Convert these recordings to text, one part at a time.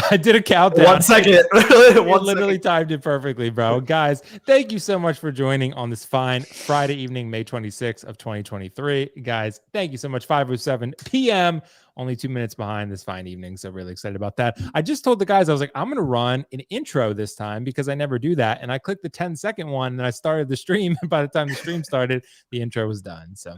I did a countdown. 1 second. It literally timed it perfectly, bro. Guys, thank you so much for joining on this fine Friday evening, May 26th of 2023. Guys, thank you so much. 5:07 p.m. Only 2 minutes behind this fine evening. So really excited about that. I just told the guys, I was like, I'm going to run an intro this time because I never do that. And I clicked the 10-second one and I started the stream. And by the time the stream started, the intro was done. So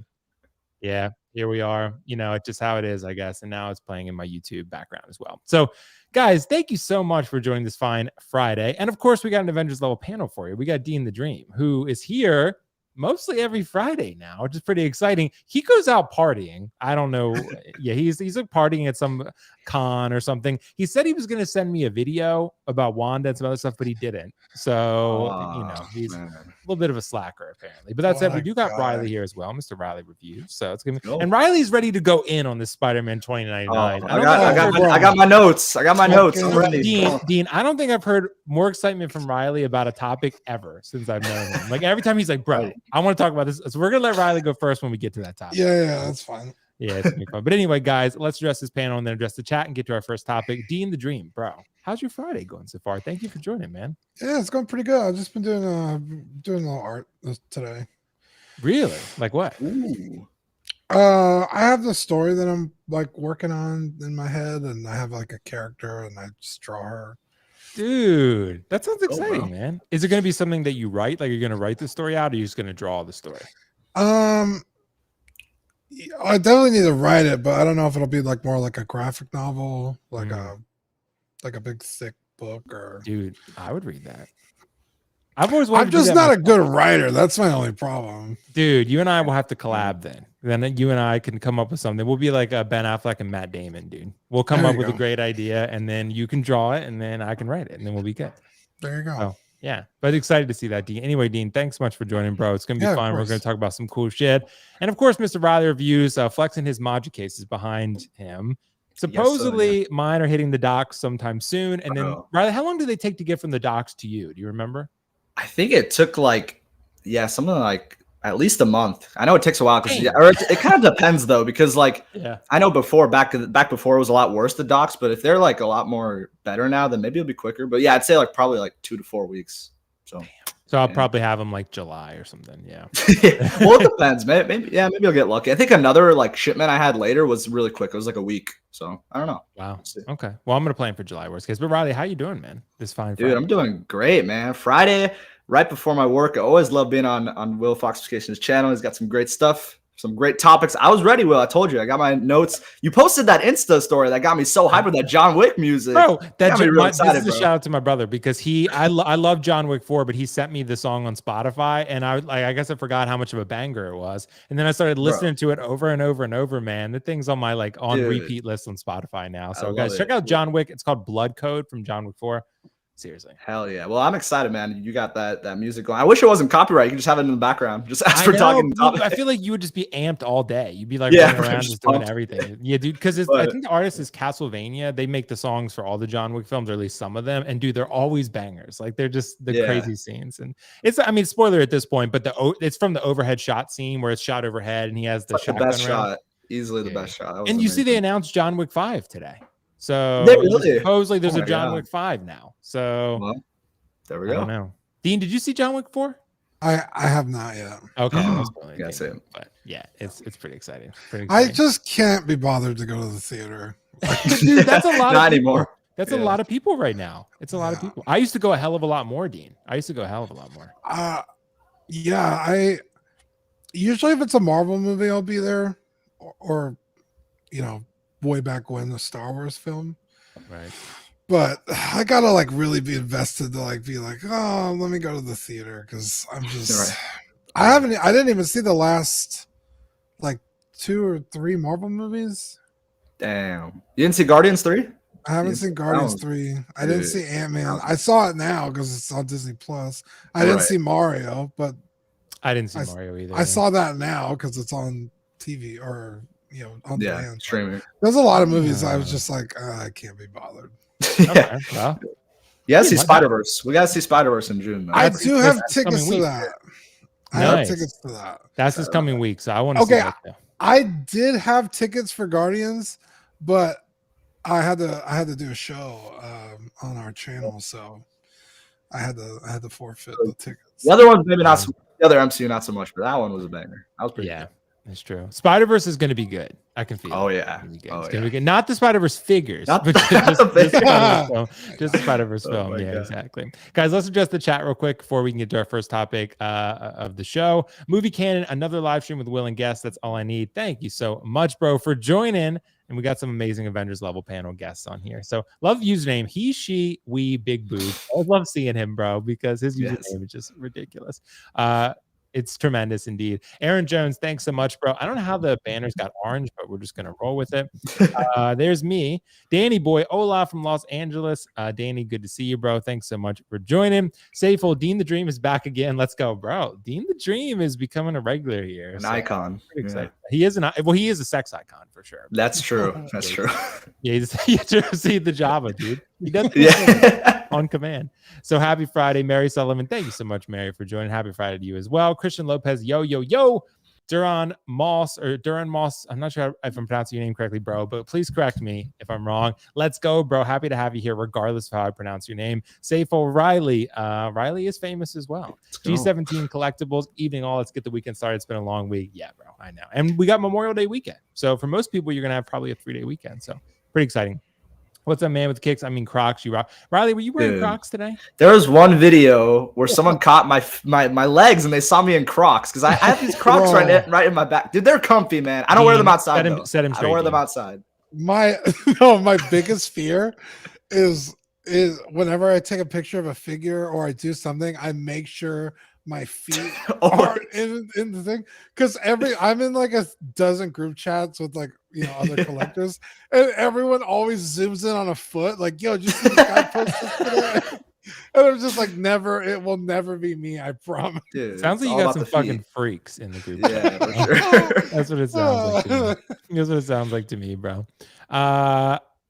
yeah, here we are. You know, it's just how it is, I guess. And now it's playing in my YouTube background as well. So guys, thank you so much for joining this fine Friday. And of course, we got an Avengers level panel for you. We got Dean the Dream, who is here mostly every Friday now, which is pretty exciting. He goes out partying. I don't know. Yeah, he's like partying at some con or something. He said he was going to send me a video about Wanda and some other stuff, but he didn't. So, you know, he's a little bit of a slacker apparently. But that said, we do got Riley here as well, Mr. Riley Reviews. So it's going to be, and Riley's ready to go in on this Spider-Man 2099. I got my notes. I got my notes. I'm ready. Dean, I don't think I've heard more excitement from Riley about a topic ever since I've known him. Like every time he's like, bro, I want to talk about this. So we're going to let Riley go first when we get to that topic. Yeah, that's fine. Yeah, it's gonna be fun. But anyway, guys, let's address this panel and then address the chat and get to our first topic. Dean the Dream, bro. How's your Friday going so far? Thank you for joining, man. Yeah, it's going pretty good. I've just been doing a little art today. Really? Like what? Ooh. I have the story that I'm like working on in my head, and I have like a character, and I just draw her. Dude, that sounds exciting, man. Is it going to be something that you write? Like you're going to write the story out, or you're just going to draw the story? I definitely need to write it, but I don't know if it'll be like more like a graphic novel, like a big thick book, or. Dude, I would read that. I've always wanted. I'm just not a good writer. That's my only problem. Dude, you and I will have to collab then. Then you and I can come up with something. We'll be like Ben Affleck and Matt Damon, dude. We'll come up with a great idea, and then you can draw it, and then I can write it, and then we'll be good. There you go. Oh, yeah, but excited to see that, Dean. Anyway, Dean, thanks so much for joining, bro. It's gonna be fun. We're gonna talk about some cool shit, and of course, Mr. Riley Reviews flexing his Magic cases behind him. Supposedly, mine are hitting the docks sometime soon. And then, Riley, how long do they take to get from the docks to you? Do you remember? I think it took like, something like at least a month. I know it takes a while because it kind of depends though, because like I know back before it was a lot worse, the docks, but if they're like a lot more better now, then maybe it'll be quicker. But yeah, I'd say like probably like 2 to 4 weeks. So I'll probably have them like July or something. Yeah. Well, it depends. Maybe I'll get lucky. I think another like shipment I had later was really quick. It was like a week. So I don't know. Wow. Okay. Well, I'm gonna plan for July worst case. But Riley, how you doing, man? This fine Dude, I'm doing great, man. Friday, right before my work. I always love being on WillFoxification's channel. He's got some great stuff. Some great topics. I was ready, Will. I told you. I got my notes. You posted that Insta story that got me so hyped with that John Wick music. Bro, this is a shout out to my brother because I love John Wick 4, but he sent me the song on Spotify, and I guess I forgot how much of a banger it was. And then I started listening to it over and over and over, man. The thing's on my repeat list on Spotify now. So guys, check out John Wick. It's called Blood Code from John Wick 4. Seriously. Hell yeah. Well, I'm excited, man. You got that music going. I wish it wasn't copyright. You can just have it in the background. Just as we're talking. I feel like you would just be amped all day. You'd be like running around just doing everything. Yeah, dude. Because I think the artist is Castlevania. They make the songs for all the John Wick films, or at least some of them. And dude, they're always bangers. Like they're just the crazy scenes. And spoiler at this point, but it's from the overhead shot scene where it's shot overhead and he has the shotgun best shot. Easily the best shot. And you see they announced John Wick 5 today. So supposedly there's a John Wick 5 now. So there we go. I don't know. Dean, did you see John Wick 4? I have not yet. Okay. But yeah, it's pretty exciting. I just can't be bothered to go to the theater. Dude, that's a lot not of people. Anymore. That's a lot of people right now. It's a lot of people. I used to go a hell of a lot more, Dean. I used to go a hell of a lot more. I usually if it's a Marvel movie, I'll be there, or way back when, the Star Wars film, right? But I gotta like really be invested to like be like, oh, let me go to the theater, because I'm just I didn't even see the last like 2 or 3 Marvel movies. Damn, you didn't see Guardians 3? I haven't seen Guardians 3. I didn't see Ant-Man. I saw it now because it's on Disney Plus. I didn't see Mario, but I didn't see Mario either. I saw that now because it's on TV or on demand. Streaming. There's a lot of movies I was just like, I can't be bothered. Okay, well, see Spiderverse. We gotta see Spiderverse in June. I do have tickets to that. I have tickets to that. That's this coming week, so I want to see that. I did have tickets for Guardians, but I had to do a show on our channel, so I had to forfeit the tickets. The other one's maybe not. The other MCU not so much, but that one was a banger. That was pretty good. That's true. Spiderverse is going to be good. I can feel. Oh it. yeah. It's going to be good. Not the Spiderverse figures, but just the Spiderverse film. Yeah, exactly. Guys, let's address the chat real quick before we can get to our first topic of the show. Movie Canon, another live stream with Will and guests. That's all I need. Thank you so much, bro, for joining. And we got some amazing Avengers level panel guests on here. So love the username. He, she, we, big boob. I love seeing him, bro, because his username is just ridiculous. It's tremendous indeed. Aaron Jones, thanks so much, bro. I don't know how the banners got orange, but we're just going to roll with it. There's me. Danny Boy, Ola from Los Angeles. Danny, good to see you, bro. Thanks so much for joining. Safeful, Dean the Dream is back again. Let's go, bro. Dean the Dream is becoming a regular here. An icon. Pretty excited. He is he is a sex icon for sure. That's true. That's true. Yeah, you see the Java, dude. He does on command. So happy Friday, Mary Sullivan. Thank you so much, Mary, for joining. Happy Friday to you as well. Christian Lopez, yo. Duran Moss. I'm not sure if I'm pronouncing your name correctly, bro, but please correct me if I'm wrong. Let's go, bro. Happy to have you here, regardless of how I pronounce your name. Safo Riley. Riley is famous as well. G17 Collectibles. Evening all. Let's get the weekend started. It's been a long week. Yeah, bro. I know. And we got Memorial Day weekend. So for most people, you're going to have probably a 3-day weekend. So pretty exciting. What's up, man, with kicks? I mean, Crocs. You rock. Riley, were you wearing Crocs today? There was one video where someone caught my legs and they saw me in Crocs because I have these Crocs right in my back. Dude, they're comfy, man. I don't wear them outside. I don't wear them outside. My biggest fear is whenever I take a picture of a figure or I do something, I make sure my feet are in the thing, because I'm in like a dozen group chats with like other collectors, and everyone always zooms in on a foot, like, yo, just see this guy post this today. And I'm just like, it will never be me, I promise. Dude, sounds like you got some fucking freaks in the group. Yeah, for sure. That's what it sounds like to me. That's what it sounds like to me, bro.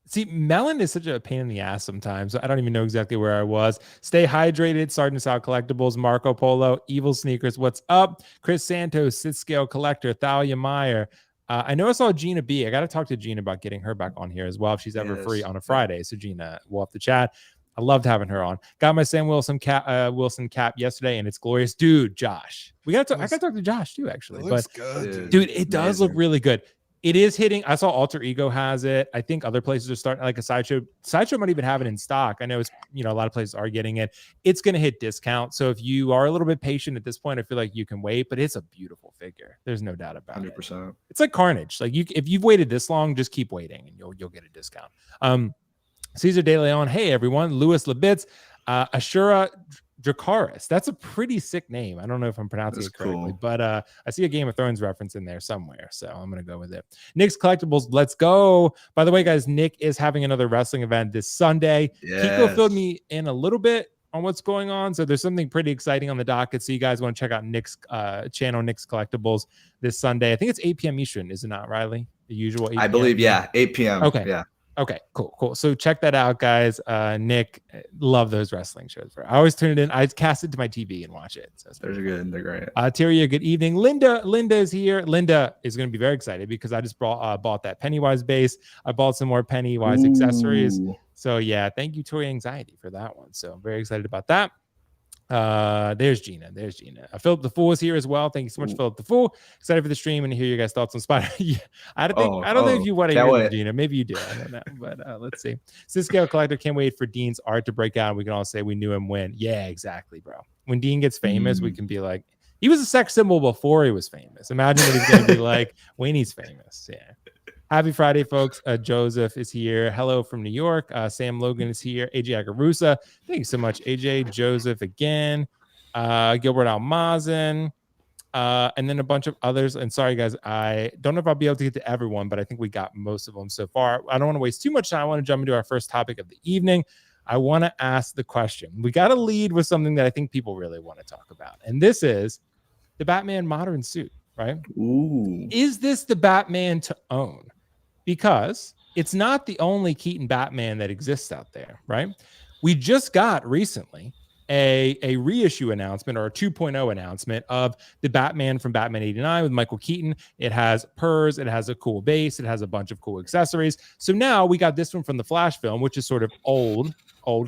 See, Melon is such a pain in the ass sometimes. I don't even know exactly where I was. Stay hydrated. Sergeant Sal Collectibles, Marco Polo, Evil Sneakers. What's up? Chris Santos, Sid Scale Collector, Thalia Meyer. I know I saw Gina B. I got to talk to Gina about getting her back on here as well if she's ever free on a Friday. So Gina, we'll have to chat. I loved having her on. Got my Sam Wilson cap yesterday, and it's glorious, dude. Josh, I got to talk to Josh too, actually. It looks good, dude. It does look really good. It is hitting. I saw Alter Ego has it. I think other places are starting, like a Sideshow. Sideshow might even have it in stock. I know it's, a lot of places are getting it. It's going to hit discount. So if you are a little bit patient at this point, I feel like you can wait, but it's a beautiful figure. There's no doubt about 100%. it. It's like Carnage. Like if you've waited this long, just keep waiting and you'll get a discount. Caesar De Leon. Hey everyone. Louis Lebitz, Ashura Dracaris. That's a pretty sick name. I don't know if I'm pronouncing it correctly, but I see a Game of Thrones reference in there somewhere, so I'm gonna go with it. Nick's Collectibles, let's go. By the way, guys, Nick is having another wrestling event this Sunday. Kiko filled me in a little bit on what's going on, so there's something pretty exciting on the docket. So you guys want to check out Nick's channel, Nick's Collectibles, this Sunday. I think it's 8 p.m. Eastern, is it not, Riley? The usual 8 p.m.? I believe, 8 p.m. Okay, yeah. Okay, cool. So check that out, guys. Nick, love those wrestling shows, bro. I always turn it in. I cast it to my TV and watch it. So they're good. They're great. Tyria, good evening. Linda is here. Linda is going to be very excited because I just bought that Pennywise base. I bought some more Pennywise accessories. So yeah, thank you, Tori Anxiety, for that one. So I'm very excited about that. There's Gina. Philip the Fool is here as well. Thank you so much, Philip the Fool. Excited for the stream and to hear your guys' thoughts on Spider. I don't know if you want to hear Gina. Maybe you do. I don't know. But let's see. Cisco Collector, can't wait for Dean's art to break out. We can all say we knew him when. Yeah, exactly, bro. When Dean gets famous, we can be like, he was a sex symbol before he was famous. Imagine what he's going to be like when he's famous. Yeah. Happy Friday, folks. Joseph is here. Hello from New York. Sam Logan is here. AJ Agarusa. Thank you so much, AJ. Joseph again. Gilbert Almazen. And then a bunch of others. And sorry, guys, I don't know if I'll be able to get to everyone, but I think we got most of them so far. I don't want to waste too much time. I want to jump into our first topic of the evening. I want to ask the question. We got to lead with something that I think people really want to talk about. And this is the Batman modern suit, right? Ooh. Is this the Batman to own? Because it's not the only Keaton Batman that exists out there, right? We just got recently a reissue announcement or a 2.0 announcement of the Batman from Batman 89 with Michael Keaton. It has purrs, it has a cool base, it has a bunch of cool accessories. So now we got this one from the Flash film, which is sort of old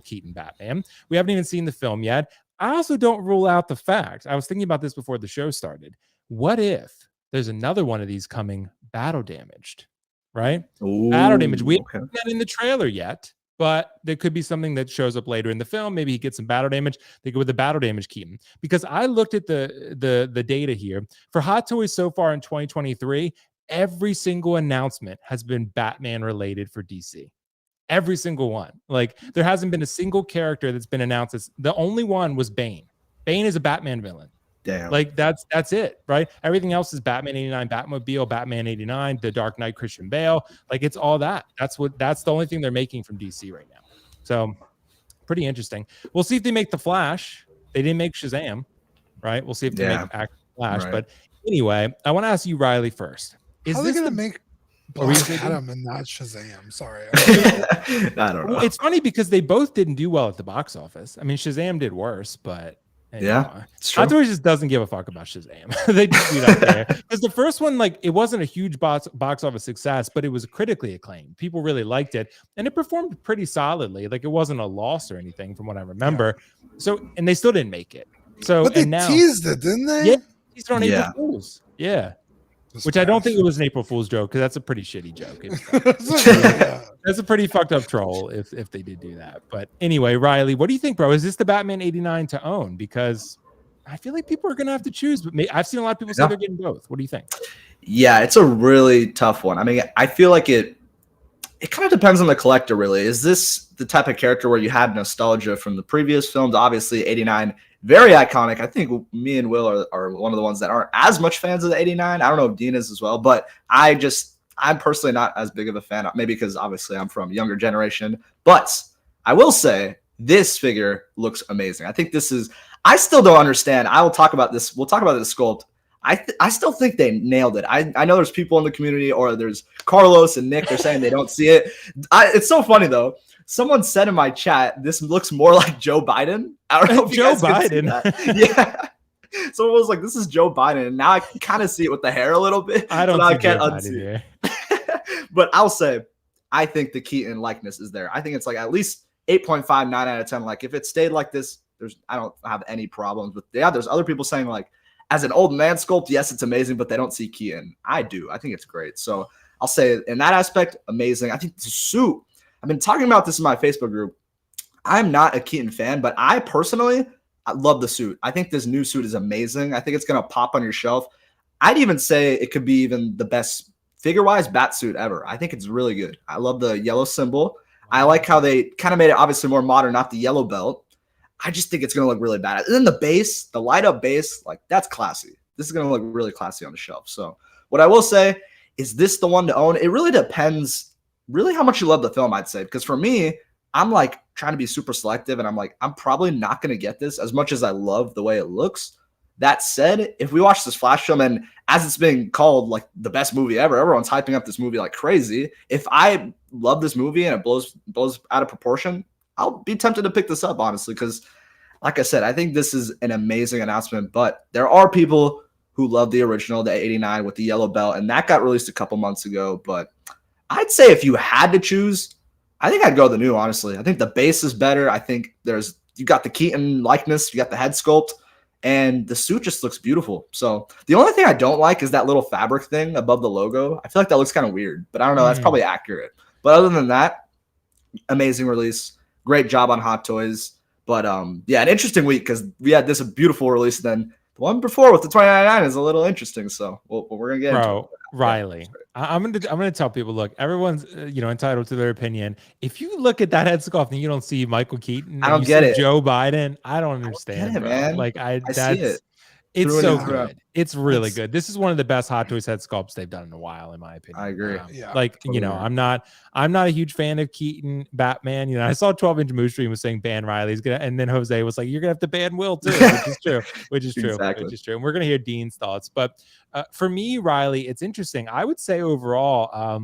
Keaton Batman. We haven't even seen the film yet. I also don't rule out the fact, I was thinking about this before the show started. What if there's another one of these coming battle damaged, right? Ooh, battle damage. We haven't seen that in the trailer yet, but there could be something that shows up later in the film. Maybe he gets some battle damage. They go with the battle damage Keaton. Because I looked at the data here. For Hot Toys so far in 2023, every single announcement has been Batman related for DC. Every single one. Like, there hasn't been a single character that's been announced. The only one was Bane. Bane is a Batman villain. Damn. Like, that's it, right? Everything else is Batman 89, Batmobile, Batman 89, The Dark Knight, Christian Bale. Like, it's all that. That's the only thing they're making from DC right now. So, pretty interesting. We'll see if they make The Flash. They didn't make Shazam, right? We'll see if they make actual Flash. Right. But anyway, I want to ask you, Riley, first. How are they going to make Black Adam and not Shazam? Sorry. I don't know. It's funny because they both didn't do well at the box office. I mean, Shazam did worse, but Hot Toys just doesn't give a fuck about Shazam. They just do that there. Because the first one, like, it wasn't a huge box office success, but it was critically acclaimed. People really liked it, and it performed pretty solidly. Like, it wasn't a loss or anything from what I remember. So, and they still didn't make it. So, but they teased it, didn't they? Yeah, teased it on April Fools. Yeah. Which I don't think it was an April Fool's joke, because that's a pretty shitty joke. That's a pretty fucked up troll if they did do that. But anyway, Riley, what do you think, bro? Is this the Batman 89 to own? Because I feel like people are going to have to choose. But I've seen a lot of people say they're getting both. What do you think? Yeah, it's a really tough one. I mean, I feel like it kind of depends on the collector, really. Is this the type of character where you had nostalgia from the previous films? Obviously, 89, very iconic. I think me and Will are one of the ones that aren't as much fans of the 89. I don't know if Dean is as well, but I'm personally not as big of a fan, maybe because obviously I'm from a younger generation. But I will say this figure looks amazing. I think I still don't understand. I will talk about this. We'll talk about the sculpt. I still think they nailed it. I know there's people in the community, or there's Carlos and Nick, they're saying they don't see it. It's so funny though. Someone said in my chat, this looks more like Joe Biden. I don't know if Joe Biden. Yeah. Someone was like, this is Joe Biden. And now I can kind of see it with the hair a little bit. I don't see Joe Biden here. But I'll say, I think the Keaton likeness is there. I think it's like at least 8.5, 9 out of 10. Like, if it stayed like this, I don't have any problems. But yeah, there's other people saying, like, as an old man sculpt, yes, it's amazing, but they don't see Keaton. I do. I think it's great. So I'll say in that aspect, amazing. I think the suit, I've been talking about this in my Facebook group. I'm not a Keaton fan, but I love the suit. I think this new suit is amazing. I think it's going to pop on your shelf. I'd even say it could be even the best figure-wise bat suit ever. I think it's really good. I love the yellow symbol. I like how they kind of made it obviously more modern, not the yellow belt. I just think it's going to look really bad. And then the base, the light-up base, like, that's classy. This is going to look really classy on the shelf. So what I will say, is this the one to own? It really depends really how much you love the film, I'd say. Because for me, I'm like trying to be super selective, and I'm like, I'm probably not going to get this as much as I love the way it looks. That said, if we watch this Flash film, and as it's being called like the best movie ever, everyone's hyping up this movie like crazy. If I love this movie and it blows out of proportion, I'll be tempted to pick this up, honestly, because like I said, I think this is an amazing announcement. But there are people who love the original, the 89 with the yellow belt, and that got released a couple months ago. But I'd say if you had to choose, I think I'd go the new, honestly. I think the base is better. I think you got the Keaton likeness, you got the head sculpt, and the suit just looks beautiful. So the only thing I don't like is that little fabric thing above the logo. I feel like that looks kind of weird, but I don't know. That's probably accurate. But other than that, amazing release. Great job on Hot Toys. But yeah, an interesting week because we had this beautiful release. And then the one before with the 2099 is a little interesting. So we're gonna get into it. Riley, I'm gonna tell people, look, everyone's entitled to their opinion. If you look at that head sculpt and you don't see Michael Keaton, I don't get it. Joe Biden, I don't understand, man. Like I see it. It's so good. It's really good. This is one of the best Hot Toys head sculpts they've done in a while, in my opinion. I agree. Yeah, like totally. I'm not a huge fan of Keaton Batman. I saw 12-inch Moose Stream was saying ban Riley's gonna, and then Jose was like, you're gonna have to ban Will too, which is true. Exactly. Which is true. And we're gonna hear Dean's thoughts. But for me, Riley, it's interesting. I would say overall,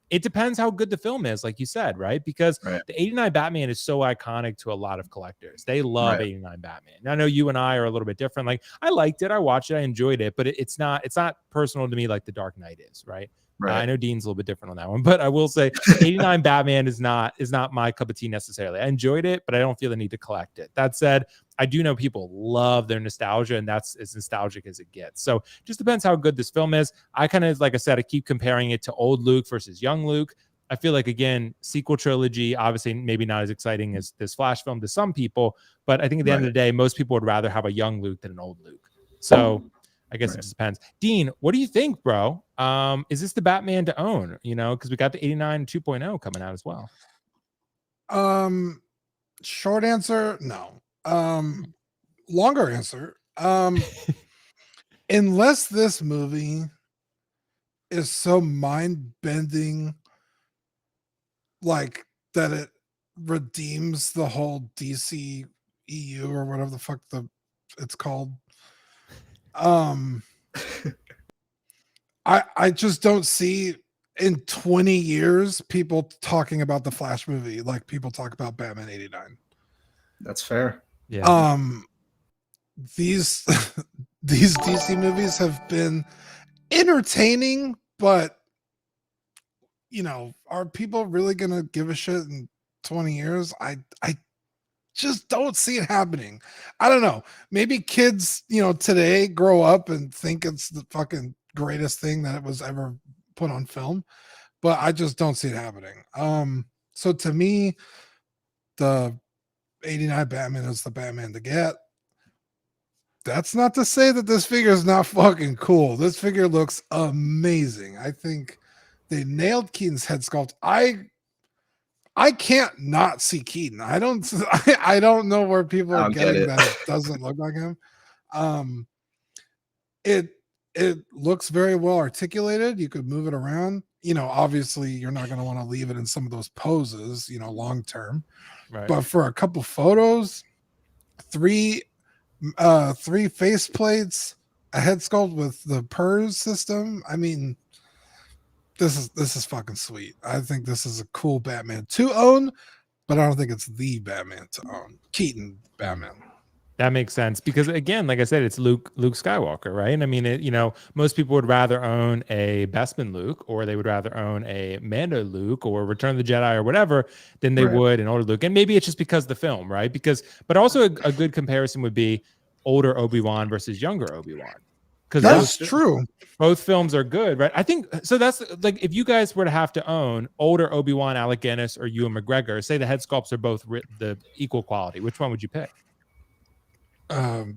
It depends how good the film is, like you said, right? Because the 89 Batman is so iconic to a lot of collectors. They love 89 Batman. And I know you and I are a little bit different. Like, I liked it, I watched it, I enjoyed it, but it's not personal to me like The Dark Knight is, right? I know Dean's a little bit different on that one, but I will say 89 Batman is not my cup of tea necessarily. I enjoyed it, but I don't feel the need to collect it. That said, I do know people love their nostalgia, and that's as nostalgic as it gets. So just depends how good this film is. I kind of, like I said, I keep comparing it to old Luke versus young Luke. I feel like, again, sequel trilogy, obviously maybe not as exciting as this Flash film to some people, but I think at the end of the day, most people would rather have a young Luke than an old Luke. So I guess it just depends. Dean, what do you think, bro? Is this the Batman to own? You know, because we got the 89 2.0 coming out as well. Short answer, no. Longer answer, unless this movie is so mind-bending, like that it redeems the whole DC EU or whatever the fuck it's called. I just don't see in 20 years people talking about the Flash movie like people talk about Batman 89. That's fair. Yeah. These DC movies have been entertaining, but you know, are people really gonna give a shit in 20 years? I just don't see it happening. I don't know. Maybe kids, you know, today grow up and think it's the fucking greatest thing that was ever put on film, but I just don't see it happening. So to me, the 89 Batman is the Batman to get. That's not to say that this figure is not fucking cool. This figure looks amazing. I think they nailed Keaton's head sculpt. I can't not see Keaton. I don't know where people are getting that it doesn't look like him. It looks very well articulated. You could move it around. You know, obviously you're not going to want to leave it in some of those poses, you know, long term. Right. But for a couple photos, three face plates, a head sculpt with the PERS system. I mean, this is fucking sweet. I think this is a cool Batman to own, but I don't think it's the Batman to own. Keaton Batman. That makes sense because, again, like I said, it's Luke Skywalker, right? And I mean, you know, most people would rather own a Bespin Luke, or they would rather own a Mando Luke, or Return of the Jedi, or whatever, than they would an older Luke. And maybe it's just because the film, right? But also a good comparison would be older Obi-Wan versus younger Obi-Wan. Because that's true. Both films are good, right? I think so. That's like, if you guys were to have to own older Obi-Wan, Alec Guinness, or Ewan McGregor, say the head sculpts are both the equal quality, which one would you pick? I'd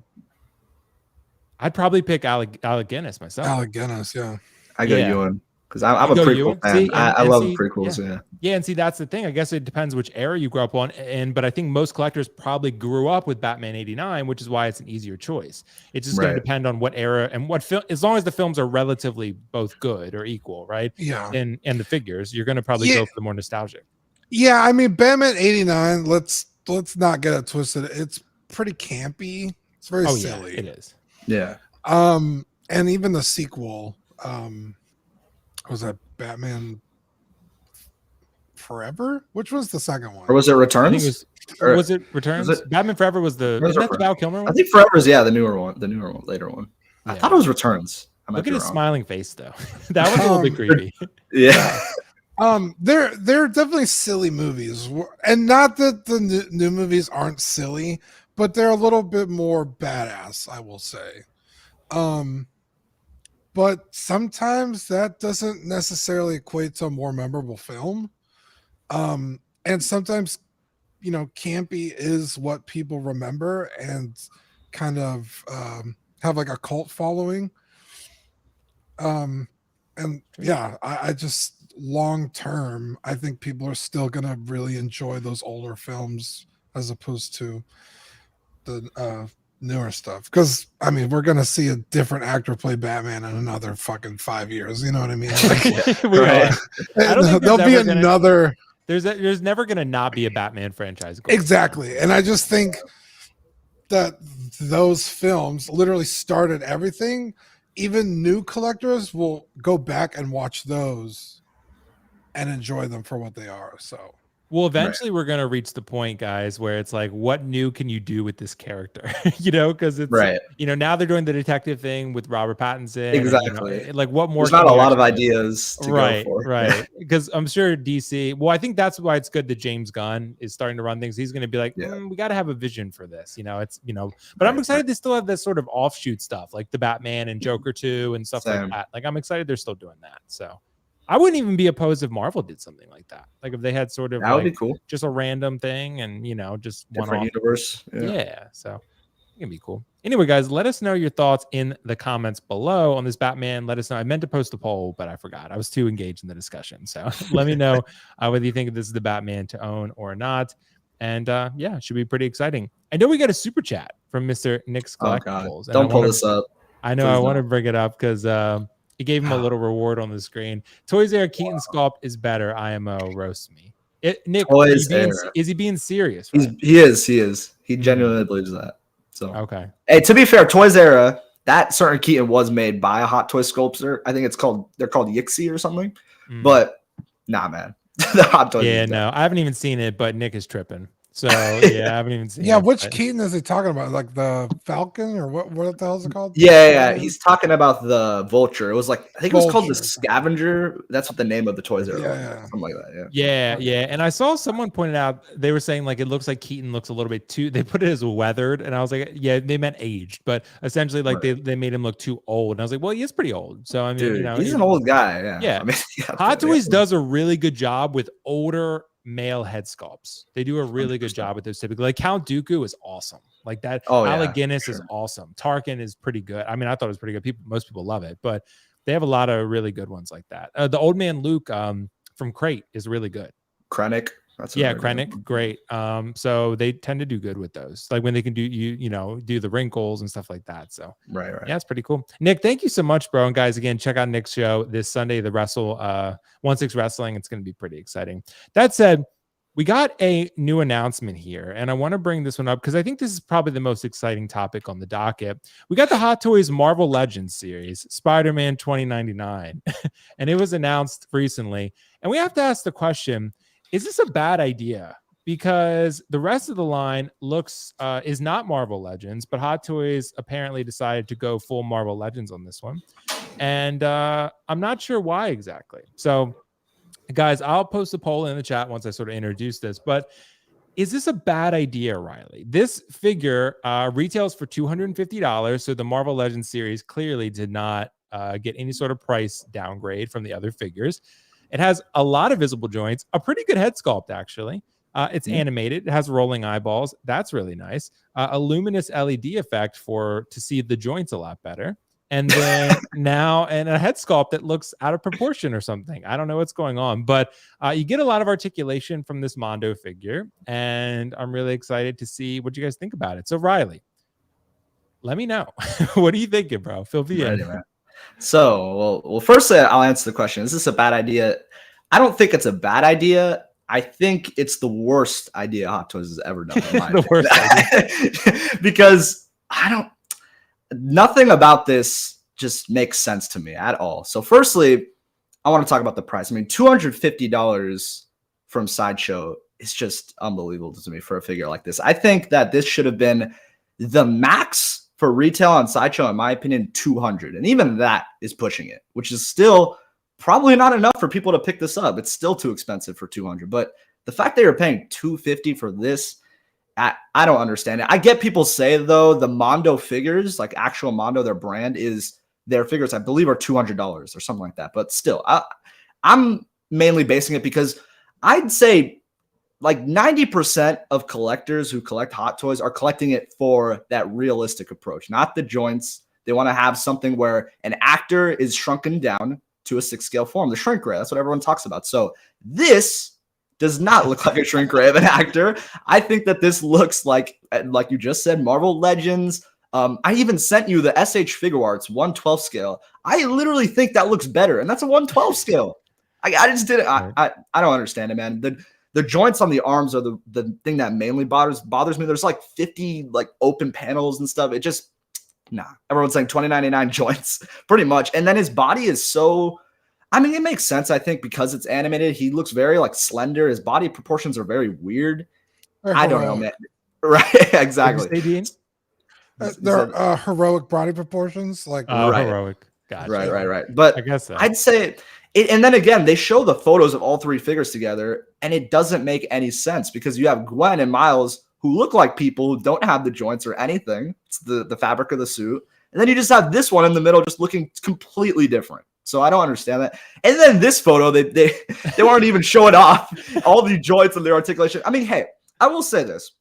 probably pick Alec Guinness myself. Alec Guinness, yeah. I go Ewan because I'm a prequel fan. I love prequels. Yeah, and see, that's the thing. I guess it depends which era you grew up on, but I think most collectors probably grew up with Batman 89, which is why it's an easier choice. It's just going to depend on what era and what film. As long as the films are relatively both good or equal, right? Yeah. And the figures, you're going to probably go for the more nostalgic. Yeah, I mean, Batman 89. Let's not get it twisted. It's pretty campy. It's very silly. Yeah, it is. Yeah. And even the sequel, was that Batman Forever? Which was the second one? Or was it Returns? Was it Returns? Batman Forever was isn't that the Val Kilmer one? I think Forever is the newer one, later one. I thought it was Returns. Look at his smiling face though. That was a little bit creepy. Yeah. They're definitely silly movies, and not that the new movies aren't silly, but they're a little bit more badass, I will say. But sometimes that doesn't necessarily equate to a more memorable film. And sometimes, you know, campy is what people remember and kind of have like a cult following. And yeah, I just long term, I think people are still gonna really enjoy those older films as opposed to the newer stuff. Because I mean, we're gonna see a different actor play Batman in another fucking 5 years. You know what I mean? Like, right. I don't think there'll be another. There's never gonna not be a Batman franchise. Exactly, and I just think that those films literally started everything. Even new collectors will go back and watch those and enjoy them for what they are. So. Well, eventually we're going to reach the point, guys, where it's like, what new can you do with this character? Because it's, now they're doing the detective thing with Robert Pattinson. Exactly. And, like, what more? There's not a lot of ideas to go for. Right. Because I'm sure DC, well, I think that's why it's good that James Gunn is starting to run things. He's going to be like, we got to have a vision for this. But I'm excited they still have this sort of offshoot stuff, like the Batman and Joker 2 and stuff like that. Like, I'm excited they're still doing that. So. I wouldn't even be opposed if Marvel did something like that. Like if they had sort of that would be cool, just a random thing, and just different universe. Yeah, so it can be cool. Anyway, guys, let us know your thoughts in the comments below on this Batman. Let us know. I meant to post a poll, but I forgot. I was too engaged in the discussion. So let me know whether you think this is the Batman to own or not. And it should be pretty exciting. I know we got a super chat from Mr. Nick's Collectibles. Don't pull this up. I know. I want to bring it up because he gave him a little reward on the screen. Toys R Keaton sculpt is better. IMO roast me. Nick, is he being serious? Right? He is. He genuinely believes that. So okay. Hey, to be fair, Toys R that certain Keaton was made by a Hot Toy sculptor. I think they're called Yixi or something. But nah, man, the Hot Toys. Yeah, no, I haven't even seen it, but Nick is tripping. So I haven't even seen. Yeah, which Keaton is he talking about? Like the Falcon or what? What the hell is it called? Yeah. He's talking about the Vulture. It was like I think it was called the Scavenger. That's what the name of the toys are. Something like that. Yeah. And I saw someone pointed out they were saying like it looks like Keaton looks a little bit too. They put it as weathered, and I was like, yeah, they meant aged, but essentially like they made him look too old. And I was like, well, he is pretty old. So I mean, he's an old guy. Yeah. I mean, Hot Toys does a really good job with older male head sculpts. They do a really 100%. Good job with those typically. Like Count Dooku is awesome. Like that. Alec Guinness is awesome. Tarkin is pretty good. I mean, I thought it was pretty good. Most people love it, but they have a lot of really good ones like that. The Old Man Luke from Crate is really good. Krennic. Krennic, great. So they tend to do good with those, like when they can do do the wrinkles and stuff like that. So right. Yeah, it's pretty cool. Nick, thank you so much, bro. And guys, again, check out Nick's show this Sunday, the 1/6 Wrestling. It's going to be pretty exciting. That said, we got a new announcement here, and I want to bring this one up because I think this is probably the most exciting topic on the docket. We got the Hot Toys Marvel Legends series, Spider-Man 2099, and it was announced recently. And we have to ask the question, is this a bad idea? Because the rest of the line is not Marvel Legends, but Hot Toys apparently decided to go full Marvel Legends on this one. And I'm not sure why exactly. So, guys, I'll post a poll in the chat once I sort of introduce this. But is this a bad idea, Riley? This figure retails for $250. So the Marvel Legends series clearly did not get any sort of price downgrade from the other figures. It has a lot of visible joints, a pretty good head sculpt, actually. It's animated. It has rolling eyeballs. That's really nice. A luminous LED effect to see the joints a lot better. And then and a head sculpt that looks out of proportion or something. I don't know what's going on, but you get a lot of articulation from this Mondo figure. And I'm really excited to see what you guys think about it. So, Riley, let me know. What are you thinking, bro? Fill me in. So, well, firstly, I'll answer the question. Is this a bad idea? I don't think it's a bad idea. I think it's the worst idea Hot Toys has ever done. In my the worst idea. Because nothing about this just makes sense to me at all. So, firstly, I want to talk about the price. I mean, $250 from Sideshow is just unbelievable to me for a figure like this. I think that this should have been the max for retail on Sideshow, in my opinion, $200. And even that is pushing it, which is still probably not enough for people to pick this up. It's still too expensive for $200. But the fact that you're paying $250 for this, I don't understand it. I get people say, though, the Mondo figures, like actual Mondo, their brand their figures, I believe, are $200 or something like that. But still, I'm mainly basing it because I'd say like 90% of collectors who collect Hot Toys are collecting it for that realistic approach, not the joints. They want to have something where an actor is shrunken down to a 6 scale form, the shrink ray. That's what everyone talks about. So this does not look like a shrink ray of an actor. I think that this looks like you just said, Marvel Legends. I even sent you the SH Figure Arts 1/12 scale. I literally think that looks better, and that's a 1/12 scale. I just didn't. I don't understand it, man. The joints on the arms are the thing that mainly bothers me. There's like 50 like open panels and stuff. It just everyone's saying 2099 joints pretty much. And then his body is so, I mean, it makes sense. I think because it's animated, he looks very like slender. His body proportions are very weird. I don't know, man. Right? Exactly. What did you say, Dean? They're heroic body proportions, like heroic. Gotcha. Right. But I guess so. I'd say it, and then again, they show the photos of all three figures together, and it doesn't make any sense because you have Gwen and Miles who look like people who don't have the joints or anything. It's the fabric of the suit. And then you just have this one in the middle just looking completely different. So I don't understand that. And then this photo, they weren't even showing off all the joints and their articulation. I mean, hey, I will say this.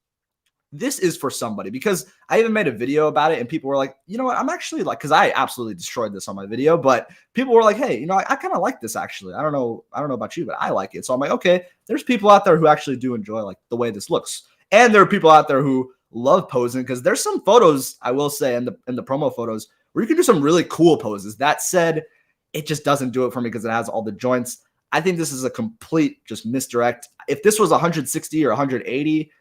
This is for somebody because I even made a video about it and people were like, you know what? I'm actually like, because I absolutely destroyed this on my video, but people were like, hey, you know, I kind of like this actually. I don't know about you, but I like it. So I'm like, okay, there's people out there who actually do enjoy like the way this looks. And there are people out there who love posing because there's some photos, I will say, in the promo photos where you can do some really cool poses. That said, it just doesn't do it for me because it has all the joints. I think this is a complete just misdirect. If this was 160 or 180,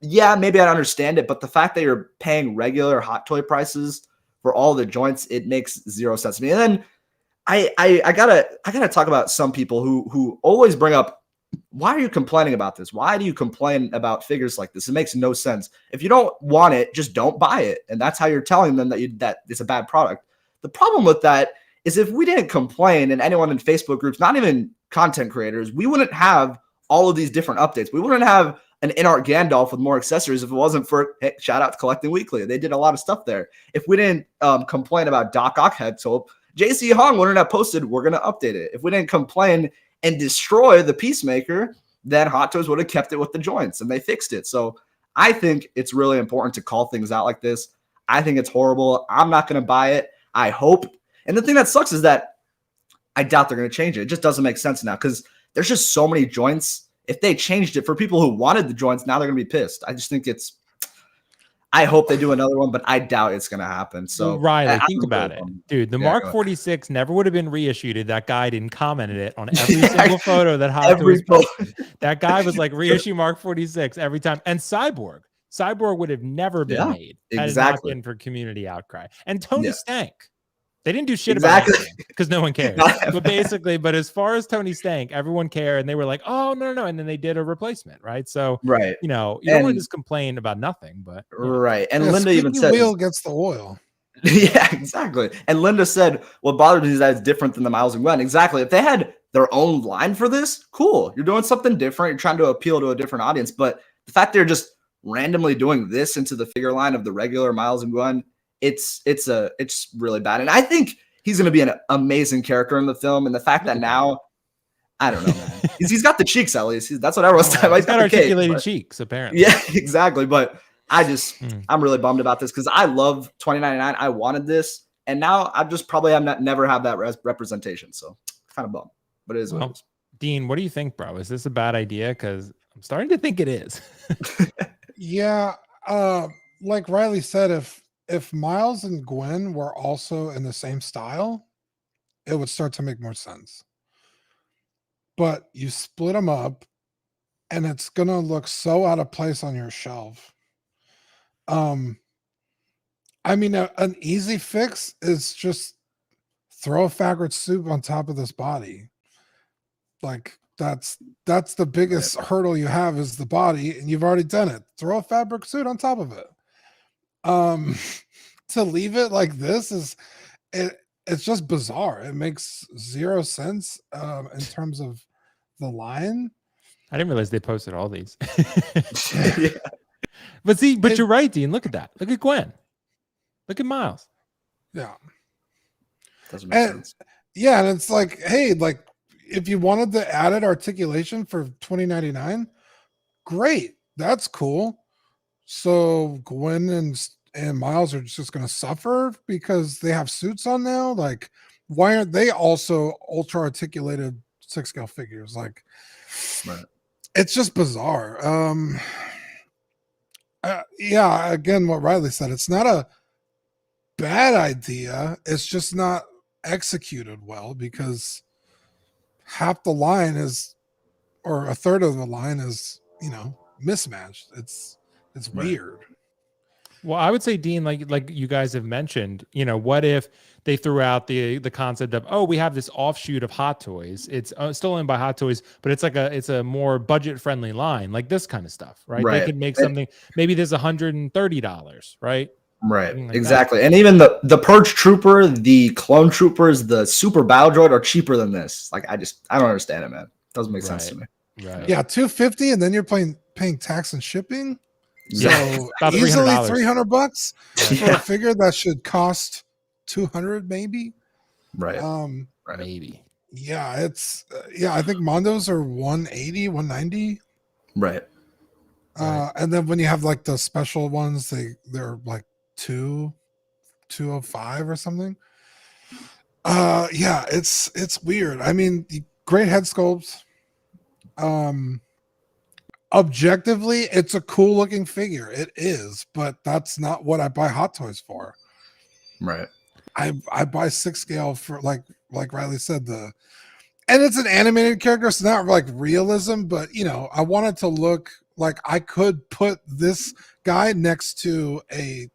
yeah, maybe I'd understand it. But the fact that you're paying regular Hot Toy prices for all the joints, it makes zero sense to me. And then I gotta talk about some people who always bring up, why are you complaining about this? Why do you complain about figures like this? It makes no sense. If you don't want it, just don't buy it. And that's how you're telling them that it's a bad product. The problem with that is if we didn't complain and anyone in Facebook groups, not even content creators, we wouldn't have all of these different updates. We wouldn't have an InArt Gandalf with more accessories if it wasn't for, hey, shout out to Collecting Weekly. They did a lot of stuff there. If we didn't complain about Doc Ock head sculpt, JC Hong wouldn't have posted, we're going to update it. If we didn't complain and destroy the Peacemaker, then Hot Toys would have kept it with the joints and they fixed it. So I think it's really important to call things out like this. I think it's horrible. I'm not going to buy it. I hope. And the thing that sucks is that I doubt they're going to change it. It just doesn't make sense now because there's just so many joints. If they changed it for people who wanted the joints, now they're going to be pissed. I just think I hope they do another one, but I doubt it's going to happen. So, Riley, think about it. Dude, the Mark 46 never would have been reissued if that guy didn't comment it on every single photo that Hot Toys posted. That guy was like, reissue Mark 46 every time. And Cyborg would have never been made had it not been for community outcry. And Tony Stank. They didn't do shit about it because no one cares. But as far as Tony Stank, everyone cared, and they were like, "Oh no!" And then they did a replacement, right? So, you don't want to just complain about nothing, but right. And Linda even said, "Wheel gets the oil." Yeah, exactly. And Linda said, "What bothered me is that it's different than the Miles and Gwen." Exactly. If they had their own line for this, cool. You're doing something different. You're trying to appeal to a different audience. But the fact they're just randomly doing this into the figure line of the regular Miles and Gwen. It's really bad. And I think he's going to be an amazing character in the film. And the fact that now, I don't know, man. he's got the cheeks, at least. That's what everyone's talking about. He's got articulated cheeks, apparently. Yeah, exactly. But I'm really bummed about this because I love 2099. I wanted this. And now I just probably never have that representation. So kind of bummed. But it is what it is. Dean, what do you think, bro? Is this a bad idea? Because I'm starting to think it is. Yeah. Like Riley said, if Miles and Gwen were also in the same style, it would start to make more sense. But you split them up, and it's going to look so out of place on your shelf. I mean, an easy fix is just throw a fabric suit on top of this body. Like, that's the biggest hurdle you have is the body, and you've already done it. Throw a fabric suit on top of it. To leave it like this it's just bizarre. It makes zero sense in terms of the line. I didn't realize they posted all these. But you're right, Dean. Look at that. Look at Gwen. Look at Miles. Yeah. Doesn't make sense. Yeah, and it's like, hey, like if you wanted the added articulation for $20.99, great. That's cool. So Gwen and Miles are just going to suffer because they have suits on now. Like, why aren't they also ultra articulated 6-scale figures? Like, it's just bizarre. Yeah, again, what Riley said, it's not a bad idea. It's just not executed well because half the line is, or a third of the line is, mismatched. It's weird. Well, I would say, Dean, like you guys have mentioned, what if they threw out the concept of, oh, we have this offshoot of Hot Toys. It's still owned by Hot Toys, but it's a more budget friendly line, like this kind of stuff, right? They could make something. Maybe there's $130, right? Right, like exactly. That. And even the Purge Trooper, the Clone Troopers, the Super Battle Droid are cheaper than this. Like I don't understand it, man. It doesn't make sense to me. Right. Yeah, $250, and then you're paying tax and shipping. Yeah, so easily $300 for a figure that should cost $200, maybe. Right. Right. Maybe. Yeah, it's I think Mondos are $180, $190. Right. And then when you have like the special ones, they're like $205 or something. Yeah, it's weird. I mean, great head sculpts. Objectively, it's a cool looking figure. It is, but that's not what I buy Hot Toys for. Right. I buy 6 scale for like Riley said, and it's an animated character. It's not like realism, but I want it to look like I could put this guy next to a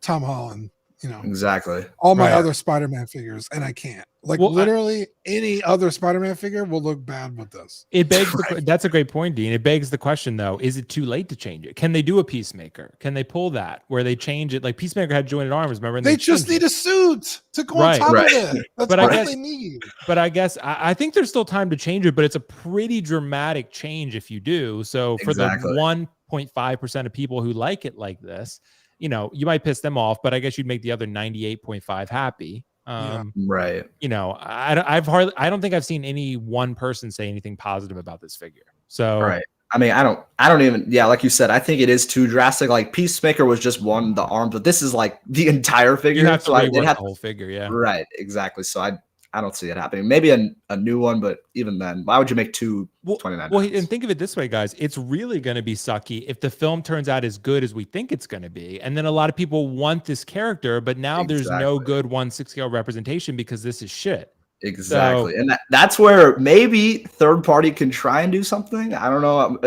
Tom Holland, exactly all my other Spider-Man figures, and I can't. Literally any other Spider-Man figure will look bad with this. It begs that's a great point, Dean. It begs the question though, is it too late to change it? Can they do a Peacemaker? Can they pull that where they change it? Like Peacemaker had jointed arms, remember? And they just need a suit to go on top of it. That's what they need. But I guess I think there's still time to change it, but it's a pretty dramatic change if you do. So for the 1.5% of people who like it like this, you might piss them off, but I guess you'd make the other 98.5 happy. Right. I don't think I've seen any one person say anything positive about this figure. So right. I mean, I don't even, like you said, I think it is too drastic. Like Peacemaker was just the arms, but this is like the entire figure. You have to rework the whole figure. Yeah. Right. Exactly. So I don't see it happening. Maybe a new one, but even then, why would you make two $29? Well, and think of it this way, guys. It's really going to be sucky if the film turns out as good as we think it's going to be. And then a lot of people want this character, but now there's no good 1/6 scale representation because this is shit. Exactly. And that's where maybe third party can try and do something. I don't know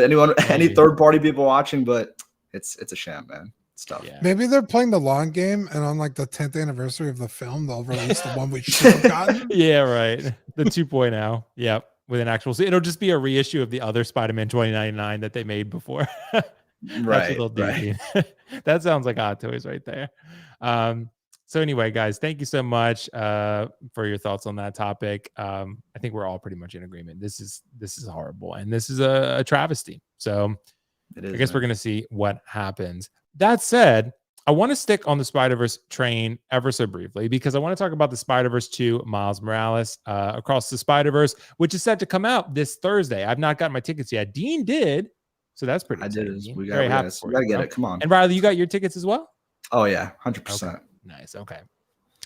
any third party people watching, but it's a sham, man. Stuff. Yeah. Maybe they're playing the long game, and on like the 10th anniversary of the film, they'll release the one we should have gotten. Yeah, right. The 2.0. Yep. With an actual, it'll just be a reissue of the other Spider-Man 2099 that they made before. Right. That sounds like Hot Toys right there. So anyway, guys, thank you so much for your thoughts on that topic. I think we're all pretty much in agreement. This is horrible, and this is a travesty. So I guess we're gonna see what happens. That said, I want to stick on the Spider-Verse train ever so briefly because I want to talk about the Spider-Verse 2 Miles Morales Across the Spider-Verse, which is set to come out this Thursday. I've not gotten my tickets yet. Dean did, so that's pretty exciting. We got to get it. Come on. And Riley, you got your tickets as well? Oh, yeah, 100%. Okay. Nice. Okay.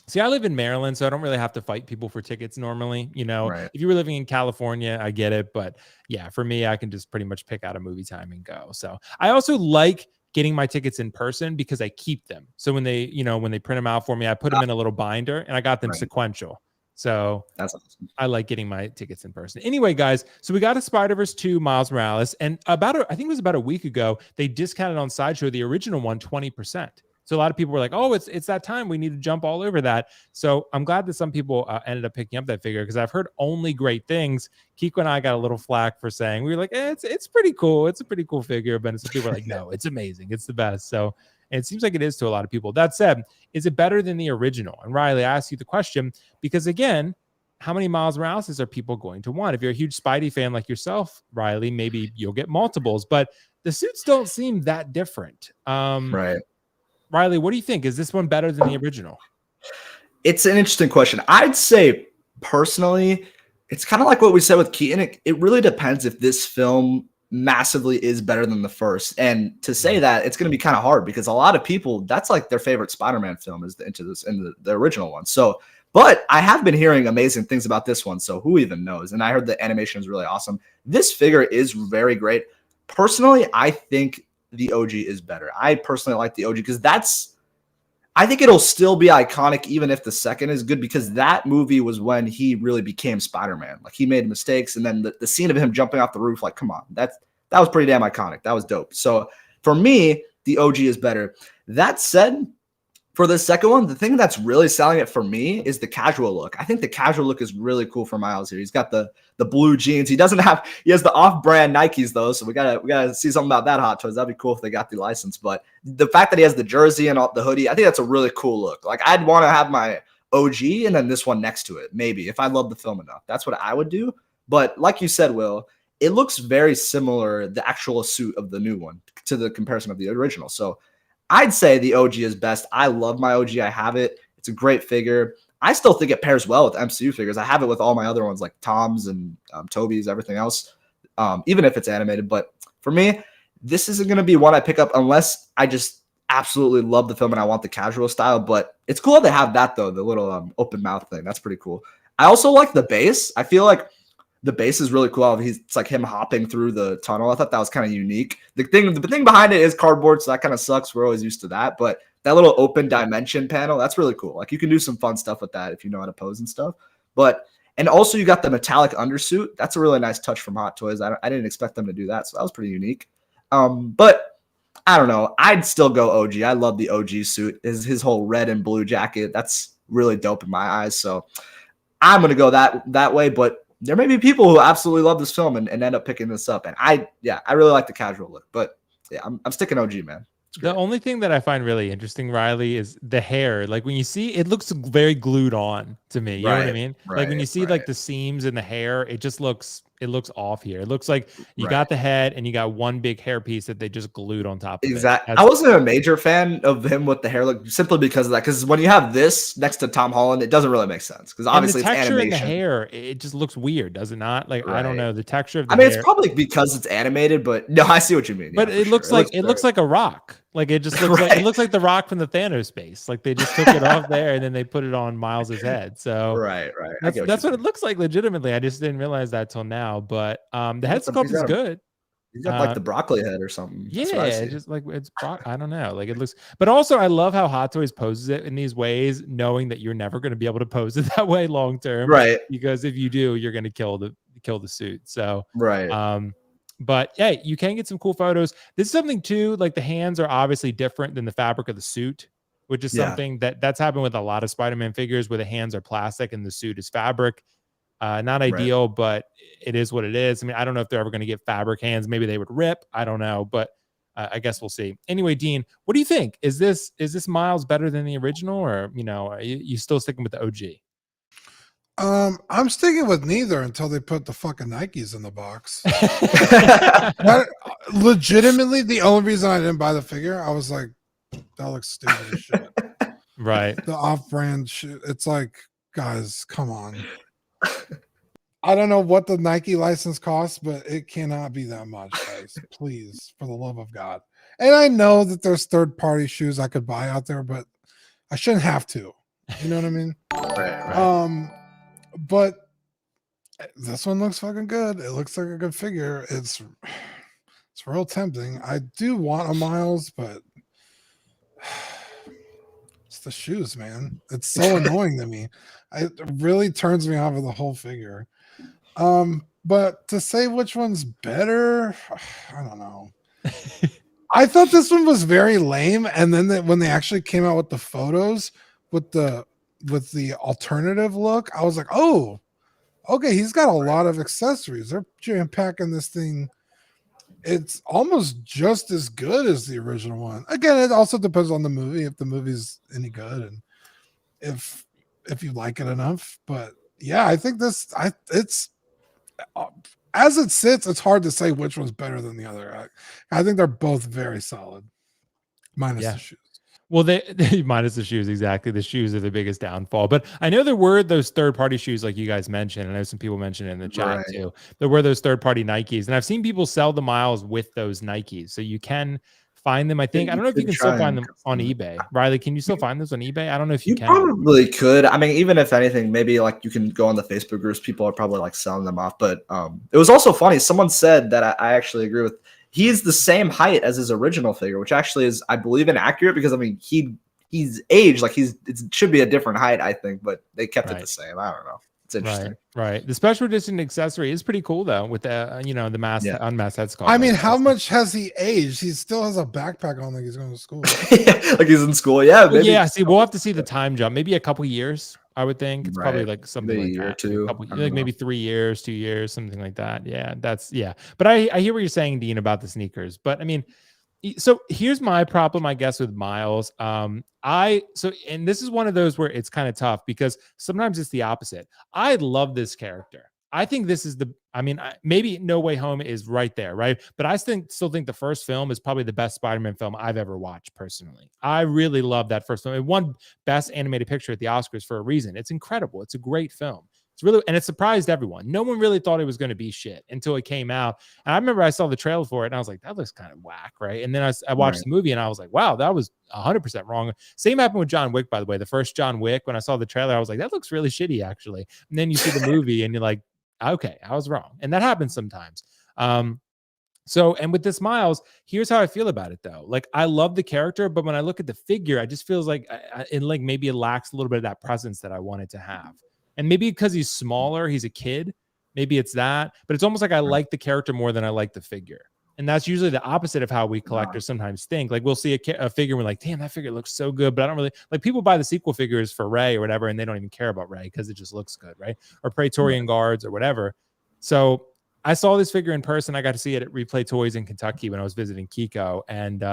See, I live in Maryland, so I don't really have to fight people for tickets normally. If you were living in California, I get it. But yeah, for me, I can just pretty much pick out a movie time and go. So I also like getting my tickets in person because I keep them. So when they print them out for me, I put them in a little binder and I got them sequential. So that's awesome. I like getting my tickets in person. Anyway, guys, so we got a Spider-Verse 2 Miles Morales, and I think it was about a week ago, they discounted on Sideshow the original one 20%. So a lot of people were like, oh, it's that time. We need to jump all over that. So I'm glad that some people ended up picking up that figure because I've heard only great things. Kiko and I got a little flack for saying, we were like, it's pretty cool. It's a pretty cool figure. But some people were like, no, it's amazing. It's the best. So and it seems like it is to a lot of people. That said, is it better than the original? And Riley, I ask you the question because, again, how many Miles Morales are people going to want? If you're a huge Spidey fan like yourself, Riley, maybe you'll get multiples. But the suits don't seem that different. Right. Riley, what do you think? Is this one better than the original? It's an interesting question. I'd say personally, it's kind of like what we said with Keaton. It really depends if this film massively is better than the first. And to say that, it's going to be kind of hard because a lot of people, that's like their favorite Spider-Man film is the original one. So, but I have been hearing amazing things about this one. So who even knows? And I heard the animation is really awesome. This figure is very great. Personally, I think the OG is better. I personally like the OG because I think it'll still be iconic even if the second is good because that movie was when he really became Spider-Man. Like he made mistakes and then the scene of him jumping off the roof, like, come on, that was pretty damn iconic. That was dope. So for me, the OG is better. That said, for the second one, the thing that's really selling it for me is the casual look. I think the casual look is really cool for Miles here. He's got the blue jeans. He has the off-brand Nikes though, so we gotta see something about that, Hot Toys. That'd be cool if they got the license. But the fact that he has the jersey and the hoodie, I think that's a really cool look. Like I'd want to have my OG and then this one next to it, maybe if I love the film enough. That's what I would do. But like you said, Will, it looks very similar, the actual suit of the new one, to the comparison of the original. So I'd say the OG is best. I love my OG. I have it. It's a great figure. I still think it pairs well with MCU figures. I have it with all my other ones like Tom's and Toby's, everything else, even if it's animated. But for me, this isn't going to be one I pick up unless I just absolutely love the film and I want the casual style. But it's cool they have that, though, the little open mouth thing. That's pretty cool. I also like the base. I feel like the base is really cool. It's like him hopping through the tunnel. I thought that was kind of unique. The thing behind it is cardboard, so that kind of sucks. We're always used to that. But that little open dimension panel, that's really cool. Like you can do some fun stuff with that if you know how to pose and stuff. And also you got the metallic undersuit. That's a really nice touch from Hot Toys. I didn't expect them to do that, so that was pretty unique. But I don't know. I'd still go OG. I love the OG suit. His whole red and blue jacket. That's really dope in my eyes. So I'm gonna go that way, but there may be people who absolutely love this film and end up picking this up. And I really like the casual look, but yeah, I'm sticking OG, man. The only thing that I find really interesting, Riley, is the hair. Like when you see it looks very glued on to me. You know what I mean? Like when you see like the seams in the hair, it just looks off here. It looks like you got the head and you got one big hair piece that they just glued on top of it. Exactly. I wasn't a major fan of him with the hair look simply because of that. Because when you have this next to Tom Holland, it doesn't really make sense. Because obviously the it's texture animation. in the hair, it just looks weird, does it not? Like I don't know the texture of the hair. It's probably because it's animated, but no, I see what you mean. But it looks like it looks like a rock. Like it just looks like it looks like the rock from the Thanos base. Like they just took it off there and then they put it on Miles's head. So right. That's what it looks like legitimately. I just didn't realize that till now. But the head sculpt is good. He's got like the broccoli head or something. Yeah, it's just like I don't know. Like it looks, but also I love how Hot Toys poses it in these ways, knowing that you're never going to be able to pose it that way long term. Right. Because if you do, you're going to kill the suit. So right. But yeah, you can get some cool photos. This is something too, like the hands are obviously different than the fabric of the suit, which is something that's happened with a lot of Spider-Man figures where the hands are plastic and the suit is fabric. Not ideal, but it is what it is. I mean, I don't know if they're ever going to get fabric hands. Maybe they would rip. I don't know, but I guess we'll see. Anyway, Dean, what do you think? Is this Miles better than the original, or are you still sticking with the OG? I'm sticking with neither until they put the fucking Nikes in the box. Legitimately, the only reason I didn't buy the figure, I was like, that looks stupid as shit. Right. The off-brand shit. It's like, guys, come on. I don't know what the Nike license costs, but it cannot be that much, guys. Please, for the love of God. And I know that there's third-party shoes I could buy out there, but I shouldn't have to. You know what I mean? Right. But this one looks fucking good. It looks like a good figure. It's real tempting. I do want a Miles, but it's the shoes, man. It's so annoying to me. It really turns me off of the whole figure. But to say which one's better, I don't know. I thought this one was very lame, and then when they actually came out with the photos with the alternative look, I was like, oh, okay, he's got a lot of accessories. They're jam-packing this thing. It's almost just as good as the original one. Again, it also depends on the movie, if the movie's any good and if you like it enough. But yeah, I think it's as it sits, it's hard to say which one's better than the other. I think they're both very solid, minus the shoes. Well, they minus the shoes, exactly. The shoes are the biggest downfall. But I know there were those third-party shoes, like you guys mentioned. I know some people mentioned it in the chat too. There were those third-party Nikes, and I've seen people sell the Miles with those Nikes, so you can find them. I think I don't know if you can still find them on eBay. Riley, can you still find those on eBay? I don't know if you can. Probably could. I mean, even if anything, maybe like you can go on the Facebook groups. People are probably like selling them off. But it was also funny. Someone said that I actually agree with. He's the same height as his original figure, which actually is, I believe, inaccurate because I mean he's aged, like it should be a different height, I think, but they kept it the same. I don't know. It's interesting. Right. The special edition accessory is pretty cool though, with the the mask, unmasked head sculpt. I mean, how much has he aged? He still has a backpack on, like he's going to school. Like he's in school. Yeah. Maybe. Yeah. See, we'll have to see the time jump. Maybe a couple years. I would think it's probably like something maybe like a year that. or two. Like maybe 3 years, 2 years, something like that. Yeah, But I hear what you're saying, Dean, about the sneakers. But I mean, so here's my problem, I guess, with Miles. And this is one of those where it's kind of tough because sometimes it's the opposite. I love this character. I think this is maybe No Way Home is right there, right? But I still think the first film is probably the best Spider-Man film I've ever watched personally. I really love that first film. It won Best Animated Picture at the Oscars for a reason. It's incredible. It's a great film. And it surprised everyone. No one really thought it was going to be shit until it came out. And I remember I saw the trailer for it and I was like, that looks kind of whack, right? And then I watched the movie and I was like, wow, that was 100% wrong. Same happened with John Wick, by the way. The first John Wick, when I saw the trailer, I was like, that looks really shitty, actually. And then you see the movie and you're like, okay, I was wrong. And that happens sometimes. And with this Miles, here's how I feel about it though. Like, I love the character, but when I look at the figure, I just feels like maybe it lacks a little bit of that presence that I wanted to have. And maybe because he's smaller, he's a kid. Maybe it's that, but it's almost like I like the character more than I like the figure. And that's usually the opposite of how we collectors sometimes think. Like, we'll see a figure and we're like, damn, that figure looks so good. But I don't really like, people buy the sequel figures for Rey or whatever, and they don't even care about Rey because it just looks good, right? Or Praetorian Guards or whatever. So I saw this figure in person. I got to see it at Replay Toys in Kentucky when I was visiting Kiko. And